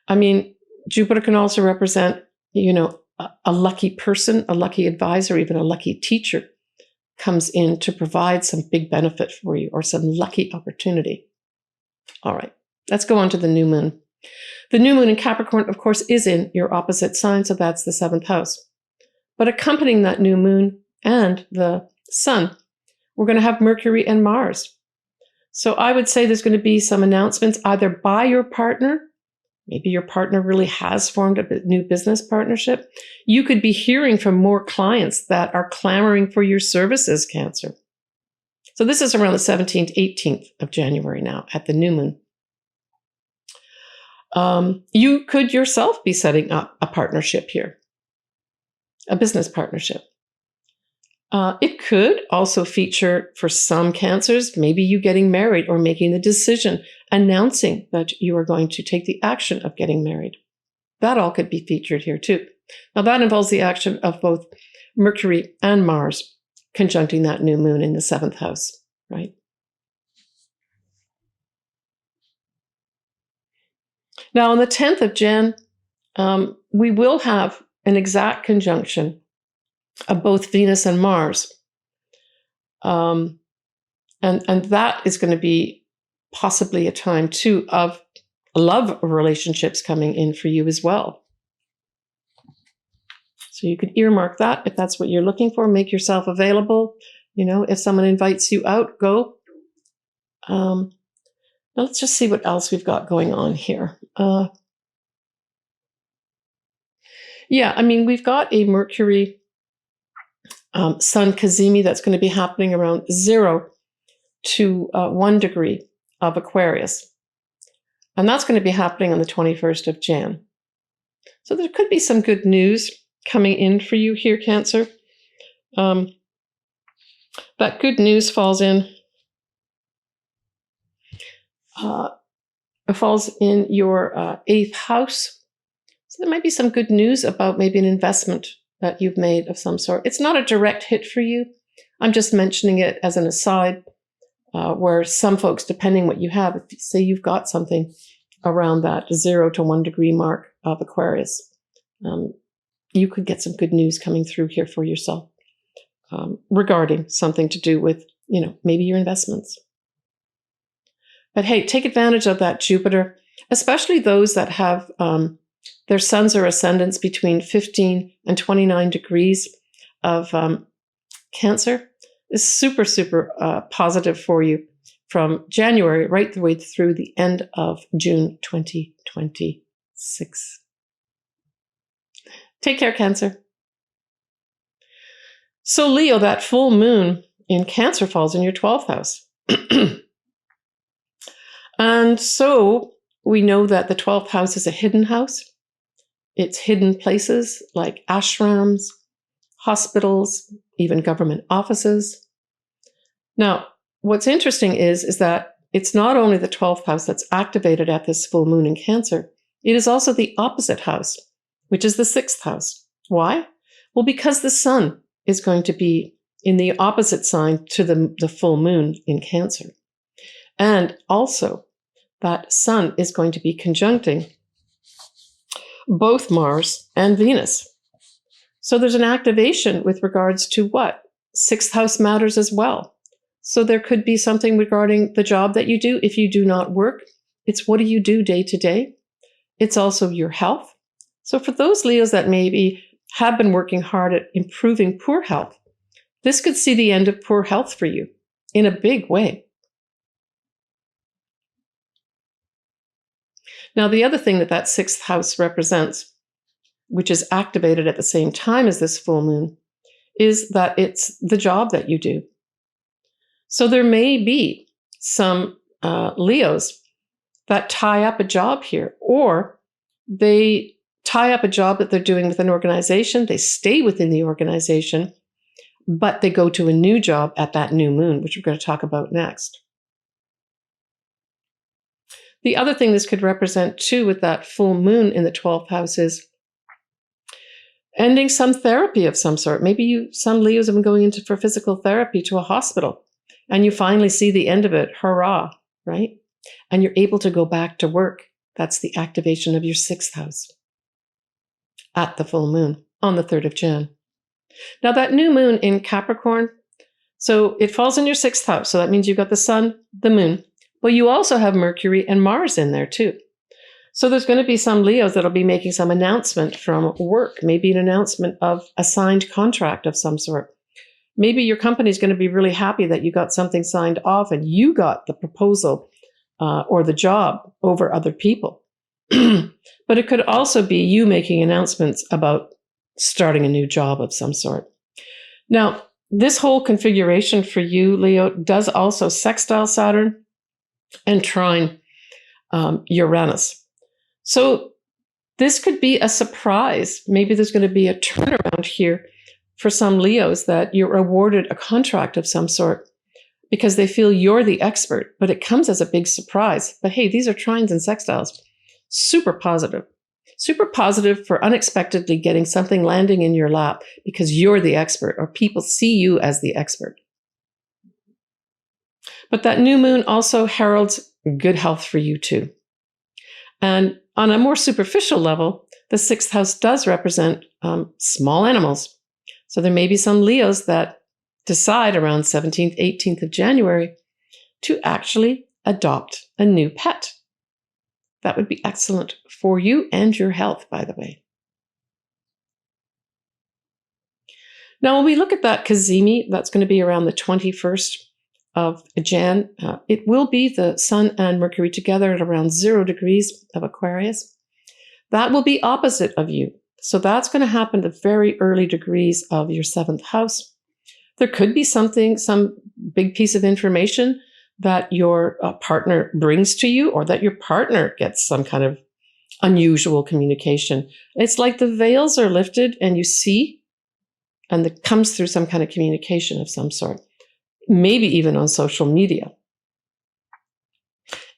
I mean, Jupiter can also represent, a lucky person, a lucky advisor, even a lucky teacher comes in to provide some big benefit for you or some lucky opportunity. All right, let's go on to the new moon. The new moon in Capricorn, of course, is in your opposite sign, so that's the 7th house. But accompanying that new moon and the sun, we're going to have Mercury and Mars. So I would say there's going to be some announcements either by your partner. Maybe your partner really has formed a new business partnership. You could be hearing from more clients that are clamoring for your services, Cancer. So this is around the 17th, 18th of January now at the new moon. You could yourself be setting up a partnership here, a business partnership. It could also feature, for some Cancers, maybe you getting married or making the decision, announcing that you are going to take the action of getting married. That all could be featured here too. Now that involves the action of both Mercury and Mars conjuncting that new moon in the 7th house, right? Now on the 10th of Jan, we will have an exact conjunction of both Venus and Mars. And that is going to be possibly a time too of love relationships coming in for you as well. So you could earmark that if that's what you're looking for. Make yourself available. If someone invites you out, go. Now let's just see what else we've got going on here. We've got a Mercury Sun Cazimi that's going to be happening around 0 to 1 degree of Aquarius. And that's going to be happening on the 21st of Jan. So there could be some good news coming in for you here, Cancer. That good news falls in It falls in your 8th house. So there might be some good news about maybe an investment that you've made of some sort. It's not a direct hit for you. I'm just mentioning it as an aside, where some folks, depending what you have, if say you've got something around that 0 to 1 degree mark of Aquarius, you could get some good news coming through here for yourself regarding something to do with, maybe your investments. But hey, take advantage of that Jupiter, especially those that have their suns or ascendants between 15 and 29 degrees of Cancer. Is super, super positive for you from January right the way through the end of June 2026. Take care, Cancer. So Leo, that full moon in Cancer falls in your 12th house. And so we know that the 12th house is a hidden house. It's hidden places like ashrams, hospitals, even government offices. Now, what's interesting is that it's not only the 12th house that's activated at this full moon in Cancer, it is also the opposite house, which is the 6th house. Why? Well, because the sun is going to be in the opposite sign to the full moon in Cancer. And also, that sun is going to be conjuncting both Mars and Venus. So there's an activation with regards to what? 6th house matters as well. So there could be something regarding the job that you do. If you do not work, it's what do you do day to day? It's also your health. So for those Leos that maybe have been working hard at improving poor health, this could see the end of poor health for you in a big way. Now, the other thing that 6th house represents, which is activated at the same time as this full moon, is that it's the job that you do. So there may be some Leos that tie up a job here, or they tie up a job that they're doing with an organization. They stay within the organization, but they go to a new job at that new moon, which we're going to talk about next. The other thing this could represent too with that full moon in the 12th house is ending some therapy of some sort. Maybe some Leos have been going for physical therapy to a hospital, and you finally see the end of it. Hurrah, right? And you're able to go back to work. That's the activation of your 6th house at the full moon on the 3rd of Jan. Now that new moon in Capricorn, so it falls in your 6th house. So that means you've got the sun, the moon, but you also have Mercury and Mars in there too. So there's going to be some Leos that'll be making some announcement from work, maybe an announcement of a signed contract of some sort. Maybe your company is going to be really happy that you got something signed off and you got the proposal or the job over other people. But it could also be you making announcements about starting a new job of some sort. Now, this whole configuration for you, Leo, does also sextile Saturn and trine Uranus. So this could be a surprise. Maybe there's going to be a turnaround here for some Leos that you're awarded a contract of some sort because they feel you're the expert, but it comes as a big surprise. But hey, these are trines and sextiles. Super positive. Super positive for unexpectedly getting something landing in your lap because you're the expert or people see you as the expert. But that new moon also heralds good health for you too. And on a more superficial level, the 6th house does represent small animals. So there may be some Leos that decide around 17th, 18th of January to actually adopt a new pet. That would be excellent for you and your health, by the way. Now, when we look at that Cazimi, that's going to be around the 21st of Jan. It will be the Sun and Mercury together at around 0 degrees of Aquarius. That will be opposite of you. So that's going to happen at very early degrees of your 7th house. There could be some big piece of information that your partner brings to you or that your partner gets some kind of unusual communication. It's like the veils are lifted and you see, and it comes through some kind of communication of some sort, maybe even on social media.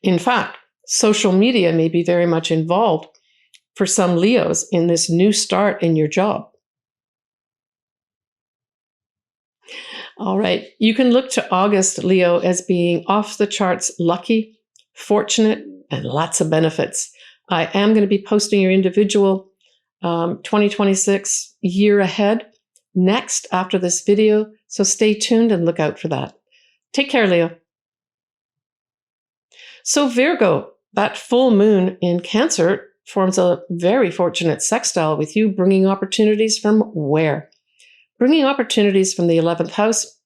In fact, social media may be very much involved for some Leos in this new start in your job. All right. You can look to August, Leo, as being off the charts lucky, fortunate, and lots of benefits. I am going to be posting your individual 2026 year ahead next after this video. So stay tuned and look out for that. Take care, Leo. So Virgo, that full moon in Cancer forms a very fortunate sextile with you, bringing opportunities from where? Bringing opportunities from the 11th house.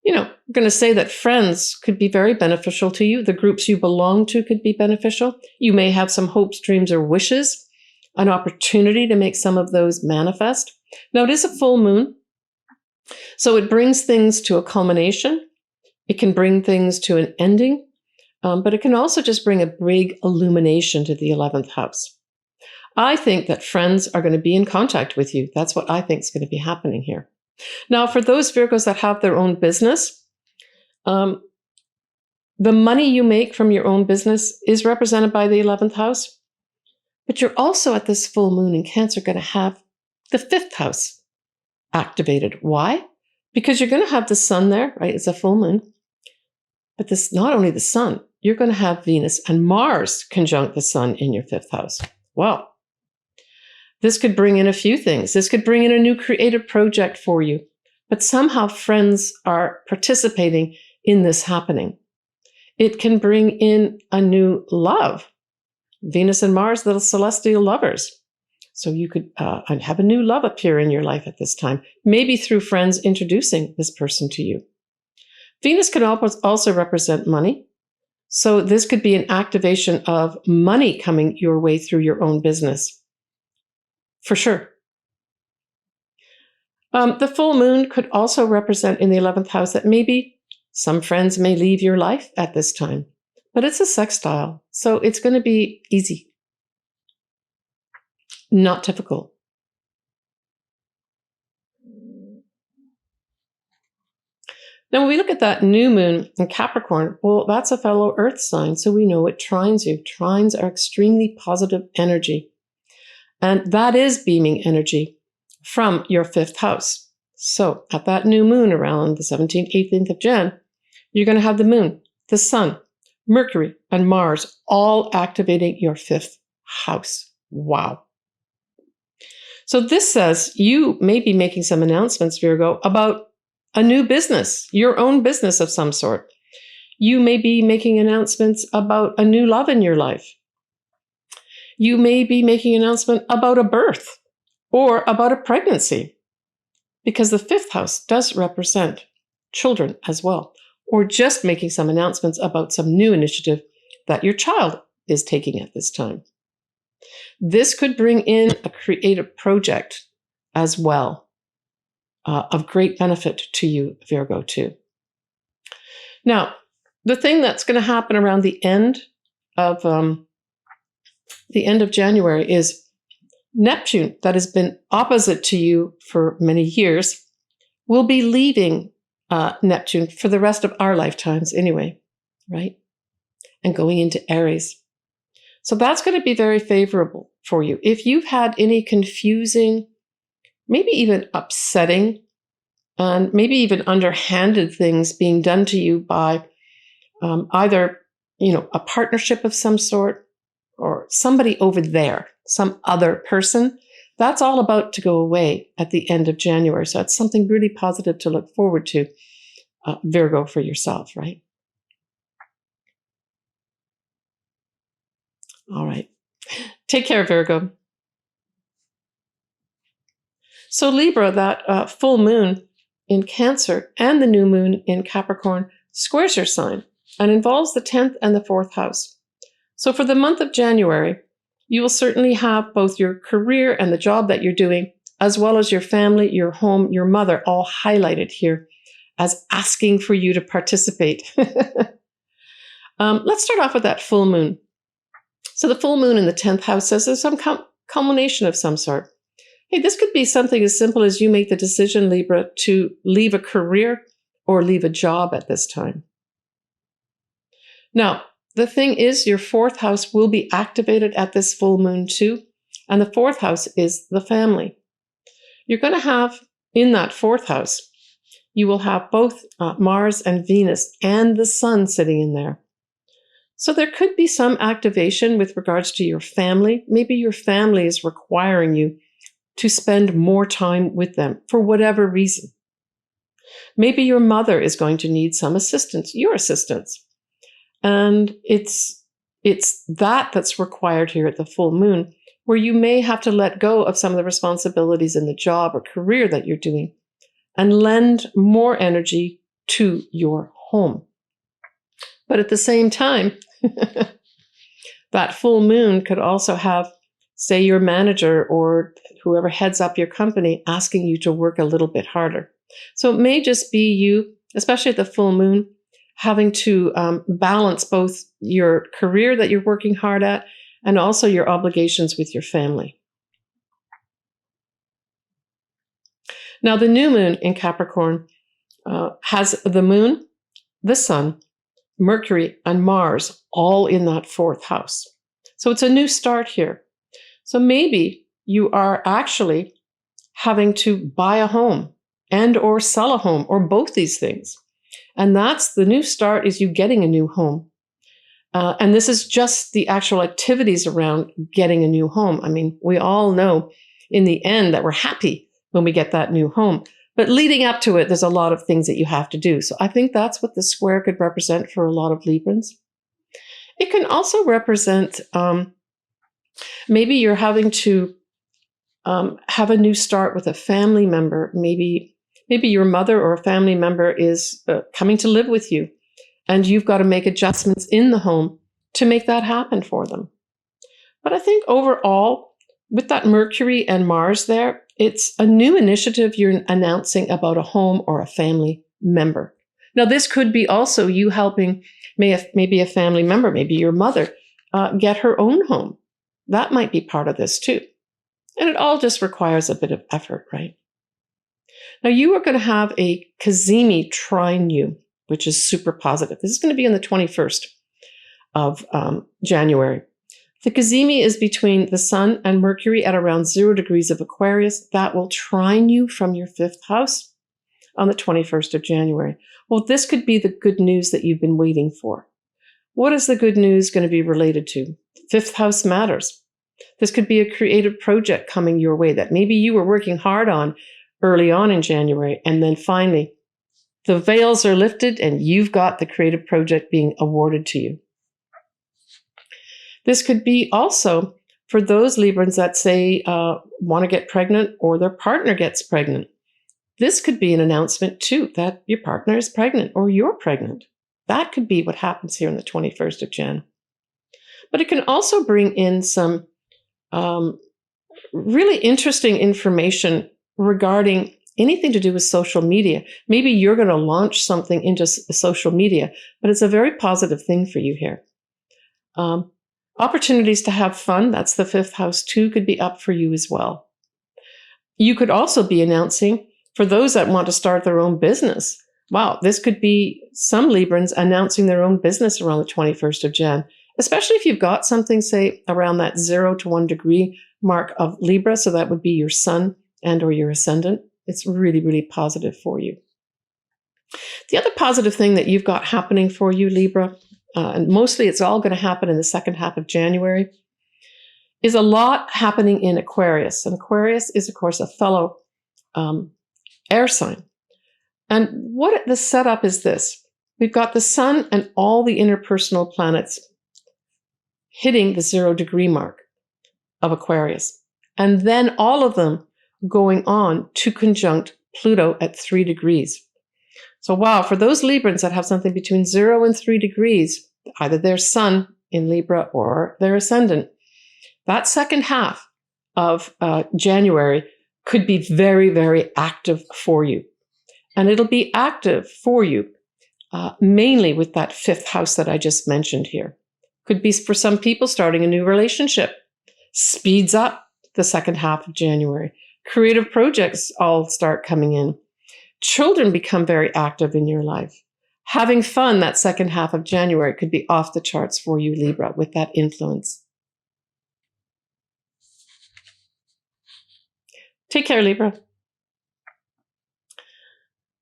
You know, I'm going to say that friends could be very beneficial to you. The groups you belong to could be beneficial. You may have some hopes, dreams, or wishes, an opportunity to make some of those manifest. Now, it is a full moon, so it brings things to a culmination. It can bring things to an ending, but it can also just bring a big illumination to the 11th house. I think that friends are going to be in contact with you. That's what I think is going to be happening here. Now, for those Virgos that have their own business, the money you make from your own business is represented by the 11th house, but you're also at this full moon in Cancer going to have the 5th house activated. Why? Because you're going to have the sun there, right? It's a full moon, but this not only the sun, you're going to have Venus and Mars conjunct the sun in your 5th house. Well, this could bring in a few things. This could bring in a new creative project for you, but somehow friends are participating in this happening. It can bring in a new love. Venus and Mars, little celestial lovers. So you could have a new love appear in your life at this time, maybe through friends introducing this person to you. Venus can also represent money. So this could be an activation of money coming your way through your own business. For sure. The full moon could also represent in the 11th house that maybe some friends may leave your life at this time, but it's a sextile, so it's going to be easy, not difficult. Now, when we look at that new moon in Capricorn, well, that's a fellow earth sign, so we know it trines you. Trines are extremely positive energy. And that is beaming energy from your 5th house. So at that new moon around the 17th, 18th of Jan, you're going to have the moon, the sun, Mercury, and Mars all activating your 5th house. Wow. So this says you may be making some announcements, Virgo, about a new business, your own business of some sort. You may be making announcements about a new love in your life. You may be making an announcement about a birth or about a pregnancy, because the 5th house does represent children as well, or just making some announcements about some new initiative that your child is taking at this time. This could bring in a creative project as well, of great benefit to you, Virgo, too. Now, the thing that's going to happen around the end of January is Neptune, that has been opposite to you for many years, will be leaving Neptune for the rest of our lifetimes anyway, right? And going into Aries. So that's going to be very favorable for you. If you've had any confusing, maybe even upsetting, and maybe even underhanded things being done to you by either, a partnership of some sort, or somebody over there, some other person, that's all about to go away at the end of January. So it's something really positive to look forward to, Virgo, for yourself, right? All right. Take care, Virgo. So Libra, that full moon in Cancer and the new moon in Capricorn squares your sign and involves the 10th and the 4th house. So for the month of January, you will certainly have both your career and the job that you're doing, as well as your family, your home, your mother, all highlighted here as asking for you to participate. Let's start off with that full moon. So the full moon in the 10th house says there's some culmination of some sort. Hey, this could be something as simple as you make the decision, Libra, to leave a career or leave a job at this time. Now, the thing is, your fourth house will be activated at this full moon too. And the fourth house is the family. You're going to have in that fourth house, you will have both Mars and Venus and the sun sitting in there. So there could be some activation with regards to your family. Maybe your family is requiring you to spend more time with them for whatever reason. Maybe your mother is going to need some assistance, your assistance. And it's that's required here at the full moon, where you may have to let go of some of the responsibilities in the job or career that you're doing and lend more energy to your home. But at the same time, that full moon could also have, say, your manager or whoever heads up your company asking you to work a little bit harder. So it may just be you, especially at the full moon, having to balance both your career that you're working hard at and also your obligations with your family. Now, the new moon in Capricorn has the moon, the sun, Mercury, and Mars all in that fourth house. So it's a new start here. So maybe you are actually having to buy a home and or sell a home or both these things. And that's the new start, is you getting a new home. And this is just the actual activities around getting a new home. I mean, we all know in the end that we're happy when we get that new home. But leading up to it, there's a lot of things that you have to do. So I think that's what the square could represent for a lot of Librans. It can also represent maybe you're having to have a new start with a family member. Maybe your mother or a family member is coming to live with you, and you've got to make adjustments in the home to make that happen for them. But I think overall, with that Mercury and Mars there, it's a new initiative you're announcing about a home or a family member. Now, this could be also you helping maybe a family member, maybe your mother, get her own home. That might be part of this too. And it all just requires a bit of effort, right? Now, you are going to have a Cazimi trine you, which is super positive. This is going to be on the 21st of January. The Cazimi is between the Sun and Mercury at around 0 degrees of Aquarius. That will trine you from your fifth house on the 21st of January. Well, this could be the good news that you've been waiting for. What is the good news going to be related to? Fifth house matters. This could be a creative project coming your way that maybe you were working hard on early on in January, and then finally the veils are lifted and you've got the creative project being awarded to you. This could be also for those Librans that say want to get pregnant or their partner gets pregnant. This could be an announcement too that your partner is pregnant or you're pregnant. That could be what happens here on the 21st of Jan. But it can also bring in some really interesting information regarding anything to do with social media. Maybe you're going to launch something into social media, but it's a very positive thing for you here. Opportunities to have fun, that's the fifth house too, could be up for you as well. You could also be announcing, for those that want to start their own business, wow, this could be some Librans announcing their own business around the 21st of Jan, especially if you've got something, say, around that 0 to 1 degree mark of Libra, so that would be your sun and or your ascendant. It's really, really positive for you. The other positive thing that you've got happening for you, Libra, and mostly it's all going to happen in the second half of January, is a lot happening in Aquarius. And Aquarius is, of course, a fellow air sign. And what the setup is this. We've got the sun and all the interpersonal planets hitting the 0 degree mark of Aquarius. And then all of them going on to conjunct Pluto at 3 degrees. So wow, for those Librans that have something between 0 and 3 degrees, either their sun in Libra or their ascendant, that second half of January could be very, very active for you. And it'll be active for you mainly with that fifth house that I just mentioned here. Could be for some people starting a new relationship. Speeds up the second half of January. Creative projects all start coming in. Children become very active in your life. having fun that second half of January could be off the charts for you, Libra, with that influence. Take care, Libra.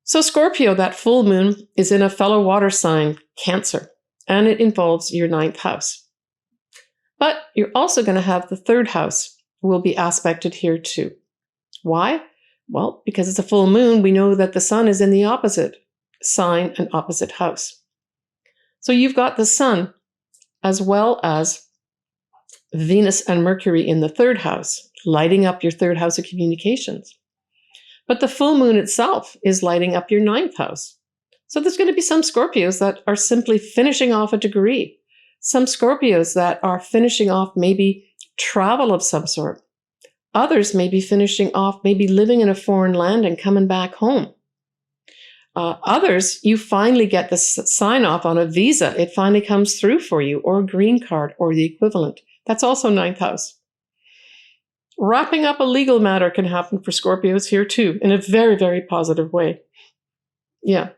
So Scorpio, that full moon is in a fellow water sign, Cancer, and it involves your 9th house. But you're also going to have the 3rd house will be aspected here too. Why? Well, because it's a full moon, we know that the sun is in the opposite sign and opposite house. So you've got the sun as well as Venus and Mercury in the 3rd house, lighting up your 3rd house of communications. But the full moon itself is lighting up your 9th house. So there's going to be some Scorpios that are simply finishing off a degree. Some Scorpios that are finishing off maybe travel of some sort. Others may be finishing off, maybe living in a foreign land and coming back home. Others, you finally get the sign off on a visa. It finally comes through for you, or a green card, or the equivalent. That's also 9th house. Wrapping up a legal matter can happen for Scorpios here too, in a very, very positive way. Yeah.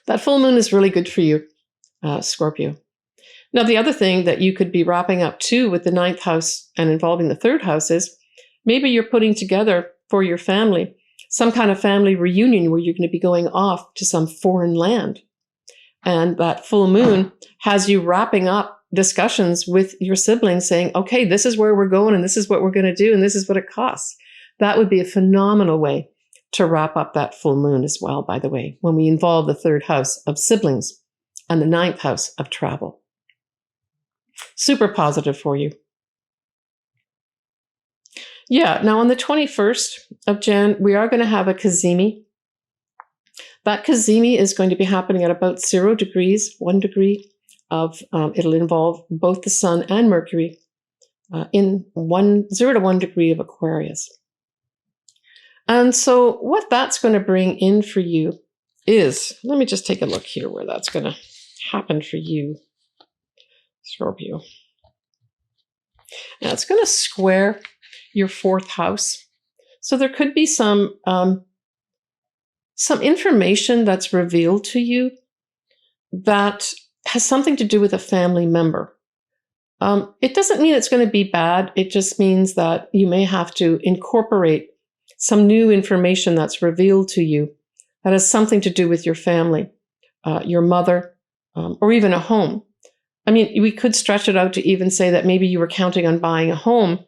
That full moon is really good for you, Scorpio. Now, the other thing that you could be wrapping up too with the 9th house and involving the 3rd house is maybe you're putting together for your family some kind of family reunion where you're going to be going off to some foreign land. And that full moon has you wrapping up discussions with your siblings saying, okay, this is where we're going and this is what we're going to do and this is what it costs. That would be a phenomenal way to wrap up that full moon as well, by the way, when we involve the 3rd house of siblings and the 9th house of travel. Super positive for you. Yeah, now on the 21st of Jan, we are going to have a Cazimi. That Cazimi is going to be happening at about 0 degrees, 1 degree of, it'll involve both the sun and Mercury in 0 to 1 degree of Aquarius. And so what that's going to bring in for you is, let me just take a look here where that's going to happen for you, Scorpio. Now it's going to square your 4th house. So there could be some information that's revealed to you that has something to do with a family member. It doesn't mean it's going to be bad. It just means that you may have to incorporate some new information that's revealed to you that has something to do with your family, your mother, or even a home. I mean, we could stretch it out to even say that maybe you were counting on buying a home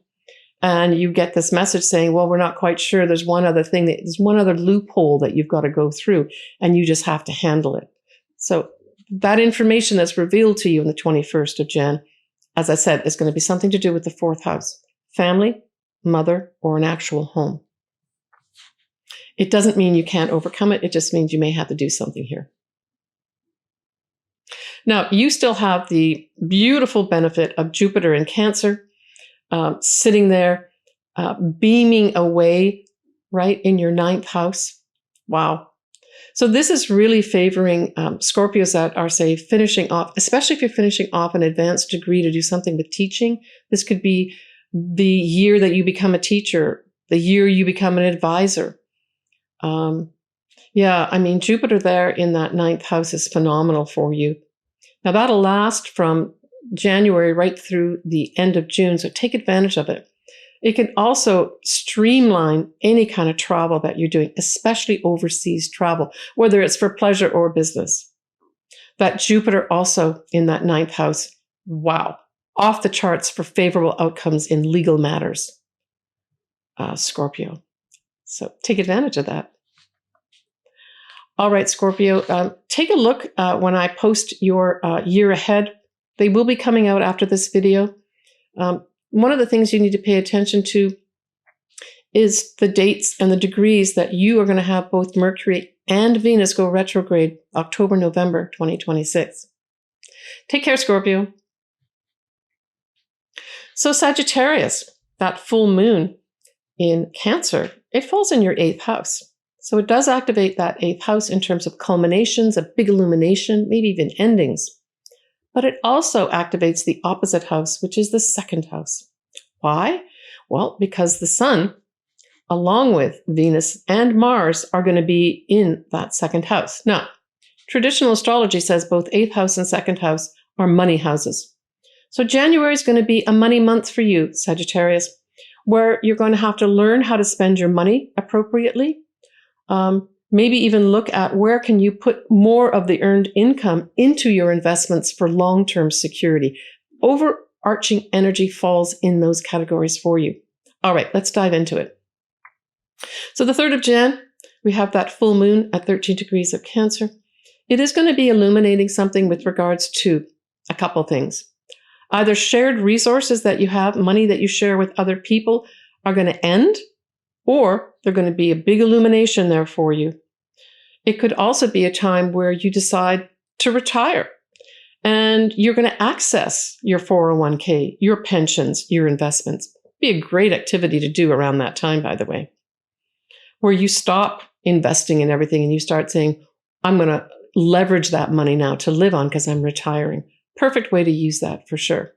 and you get this message saying, well, we're not quite sure. There's one other thing, there's one other loophole that you've got to go through and you just have to handle it. So that information that's revealed to you on the 21st of Jan, as I said, is going to be something to do with the 4th house, family, mother, or an actual home. It doesn't mean you can't overcome it. It just means you may have to do something here. Now, you still have the beautiful benefit of Jupiter in Cancer, sitting there, beaming away, right, in your 9th house. Wow. So this is really favoring Scorpios that are, say, finishing off, especially if you're finishing off an advanced degree to do something with teaching. This could be the year that you become a teacher, the year you become an advisor. Yeah, I mean, Jupiter there in that 9th house is phenomenal for you. Now, that'll last from January right through the end of June, so take advantage of it. It can also streamline any kind of travel that you're doing, especially overseas travel, whether it's for pleasure or business. That Jupiter also in that 9th house, wow, off the charts for favorable outcomes in legal matters, Scorpio. So take advantage of that. All right, Scorpio, take a look when I post your year ahead. They will be coming out after this video. One of the things you need to pay attention to is the dates and the degrees that you are going to have both Mercury and Venus go retrograde October, November 2026. Take care, Scorpio. So Sagittarius, that full moon in Cancer, it falls in your 8th house. So it does activate that 8th house in terms of culminations, a big illumination, maybe even endings. But it also activates the opposite house, which is the 2nd house. Why? Well, because the sun, along with Venus and Mars, are going to be in that 2nd house. Now, Traditional astrology says both 8th house and 2nd house are money houses. So January is going to be a money month for you, Sagittarius, where you're going to have to learn how to spend your money appropriately. Maybe even look at where can you put more of the earned income into your investments for long-term security. Overarching energy falls in those categories for you. All right, let's dive into it. So the 3rd of Jan, we have that full moon at 13 degrees of Cancer. It is going to be illuminating something with regards to a couple things. Either shared resources that you have, money that you share with other people, are going to end, or they're going to be a big illumination there for you. It could also be a time where you decide to retire and you're going to access your 401k, your pensions, your investments. Be a great activity to do around that time, by the way, where you stop investing in everything and you start saying, I'm going to leverage that money now to live on because I'm retiring. Perfect way to use that for sure.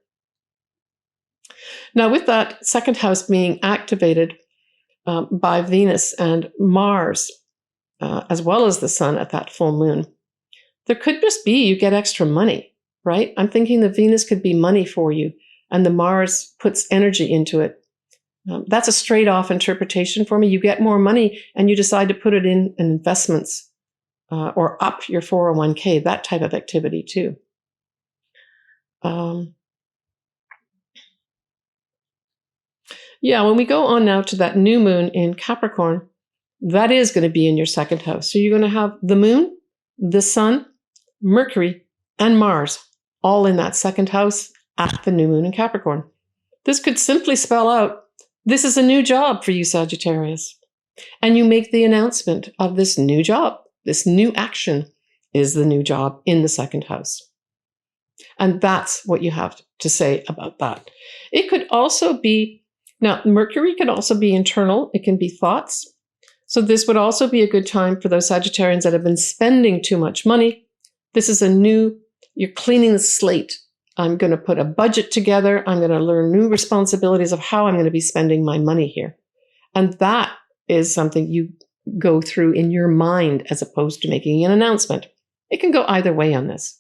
Now, with that 2nd house being activated by Venus and Mars, as well as the sun at that full moon, there could just be you get extra money, right? I'm thinking the Venus could be money for you and the Mars puts energy into it. That's a straight off interpretation for me. You get more money and you decide to put it in investments or up your 401k, that type of activity too. Yeah, when we go on now to that new moon in Capricorn, that is going to be in your 2nd house. So you're going to have the moon, the sun, Mercury, and Mars all in that 2nd house at the new moon in Capricorn. This could simply spell out, this is a new job for you, Sagittarius. And you make the announcement of this new job. This new action is the new job in the 2nd house. And that's what you have to say about that. It could also be, now Mercury can also be internal. It can be thoughts. So this would also be a good time for those Sagittarians that have been spending too much money. This is you're cleaning the slate. I'm going to put a budget together. I'm going to learn new responsibilities of how I'm going to be spending my money here. And that is something you go through in your mind as opposed to making an announcement. It can go either way on this.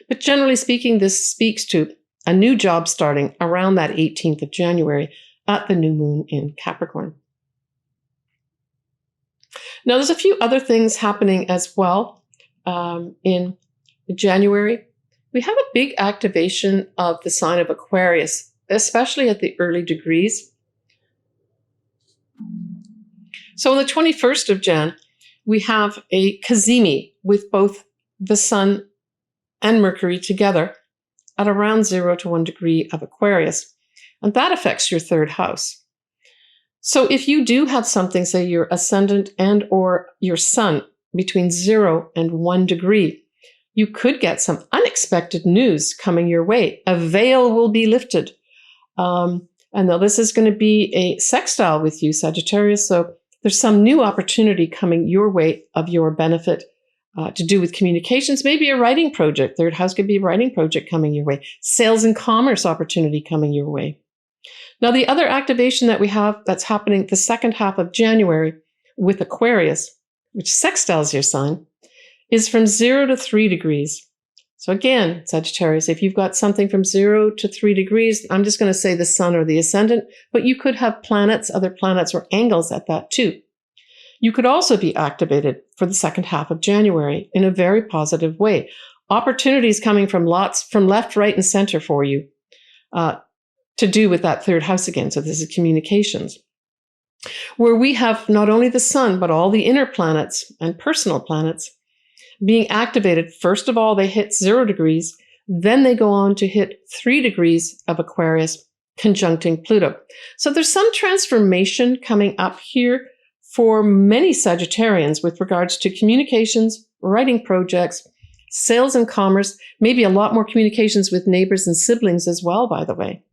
But generally speaking, this speaks to a new job starting around that 18th of January at the new moon in Capricorn. Now, there's a few other things happening as well in January. We have a big activation of the sign of Aquarius, especially at the early degrees. So on the 21st of Jan, we have a Cazimi with both the sun and Mercury together at around 0 to 1 degree of Aquarius. And that affects your 3rd house. So if you do have something, say your ascendant and or your sun between 0 and 1 degree, you could get some unexpected news coming your way. A veil will be lifted. And now this is going to be a sextile with you, Sagittarius. So there's some new opportunity coming your way of your benefit to do with communications, maybe a writing project. 3rd house could be a writing project coming your way. Sales and commerce opportunity coming your way. Now, the other activation that we have that's happening the 2nd half of January with Aquarius, which sextiles your sign, is from 0 to 3 degrees. So again, Sagittarius, if you've got something from 0 to 3 degrees, I'm just going to say the sun or the ascendant, but you could have planets, other planets, or angles at that too. You could also be activated for the 2nd half of January in a very positive way. Opportunities coming from left, right, and center for you to do with that 3rd house again. So this is communications, where we have not only the sun, but all the inner planets and personal planets being activated. First of all, they hit 0 degrees. Then they go on to hit 3 degrees of Aquarius, conjuncting Pluto. So there's some transformation coming up here for many Sagittarians with regards to communications, writing projects, sales and commerce, maybe a lot more communications with neighbors and siblings as well, by the way.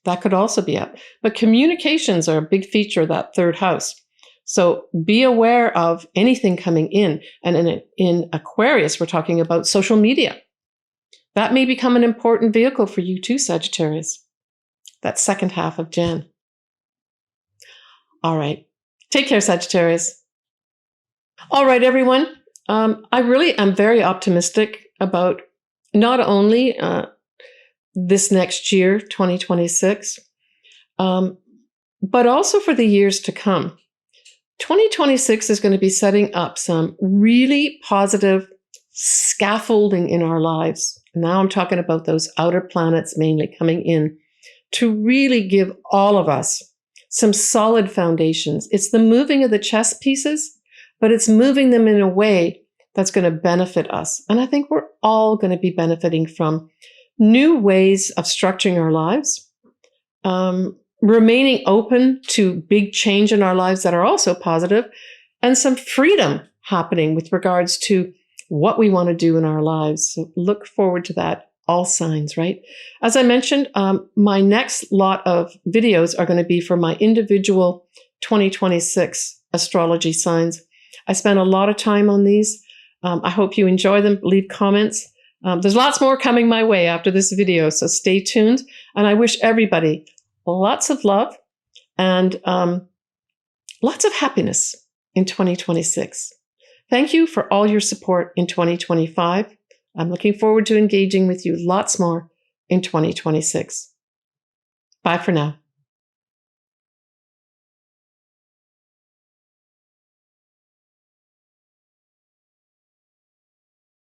That could also be up. But communications are a big feature of that 3rd house. So be aware of anything coming in. And in Aquarius, we're talking about social media. That may become an important vehicle for you too, Sagittarius. That 2nd half of Jan. All right. Take care, Sagittarius. All right, everyone. I really am very optimistic about not only this next year, 2026, but also for the years to come. 2026 is going to be setting up some really positive scaffolding in our lives. Now I'm talking about those outer planets mainly coming in to really give all of us some solid foundations. It's the moving of the chess pieces, but it's moving them in a way that's going to benefit us. And I think we're all going to be benefiting from new ways of structuring our lives, remaining open to big change in our lives that are also positive, and some freedom happening with regards to what we want to do in our lives. So look forward to that. All signs, right? As I mentioned, my next lot of videos are going to be for my individual 2026 astrology signs. I spent a lot of time on these. I hope you enjoy them. Leave comments. There's lots more coming my way after this video, so stay tuned. And I wish everybody lots of love and lots of happiness in 2026. Thank you for all your support in 2025. I'm looking forward to engaging with you lots more in 2026. Bye for now.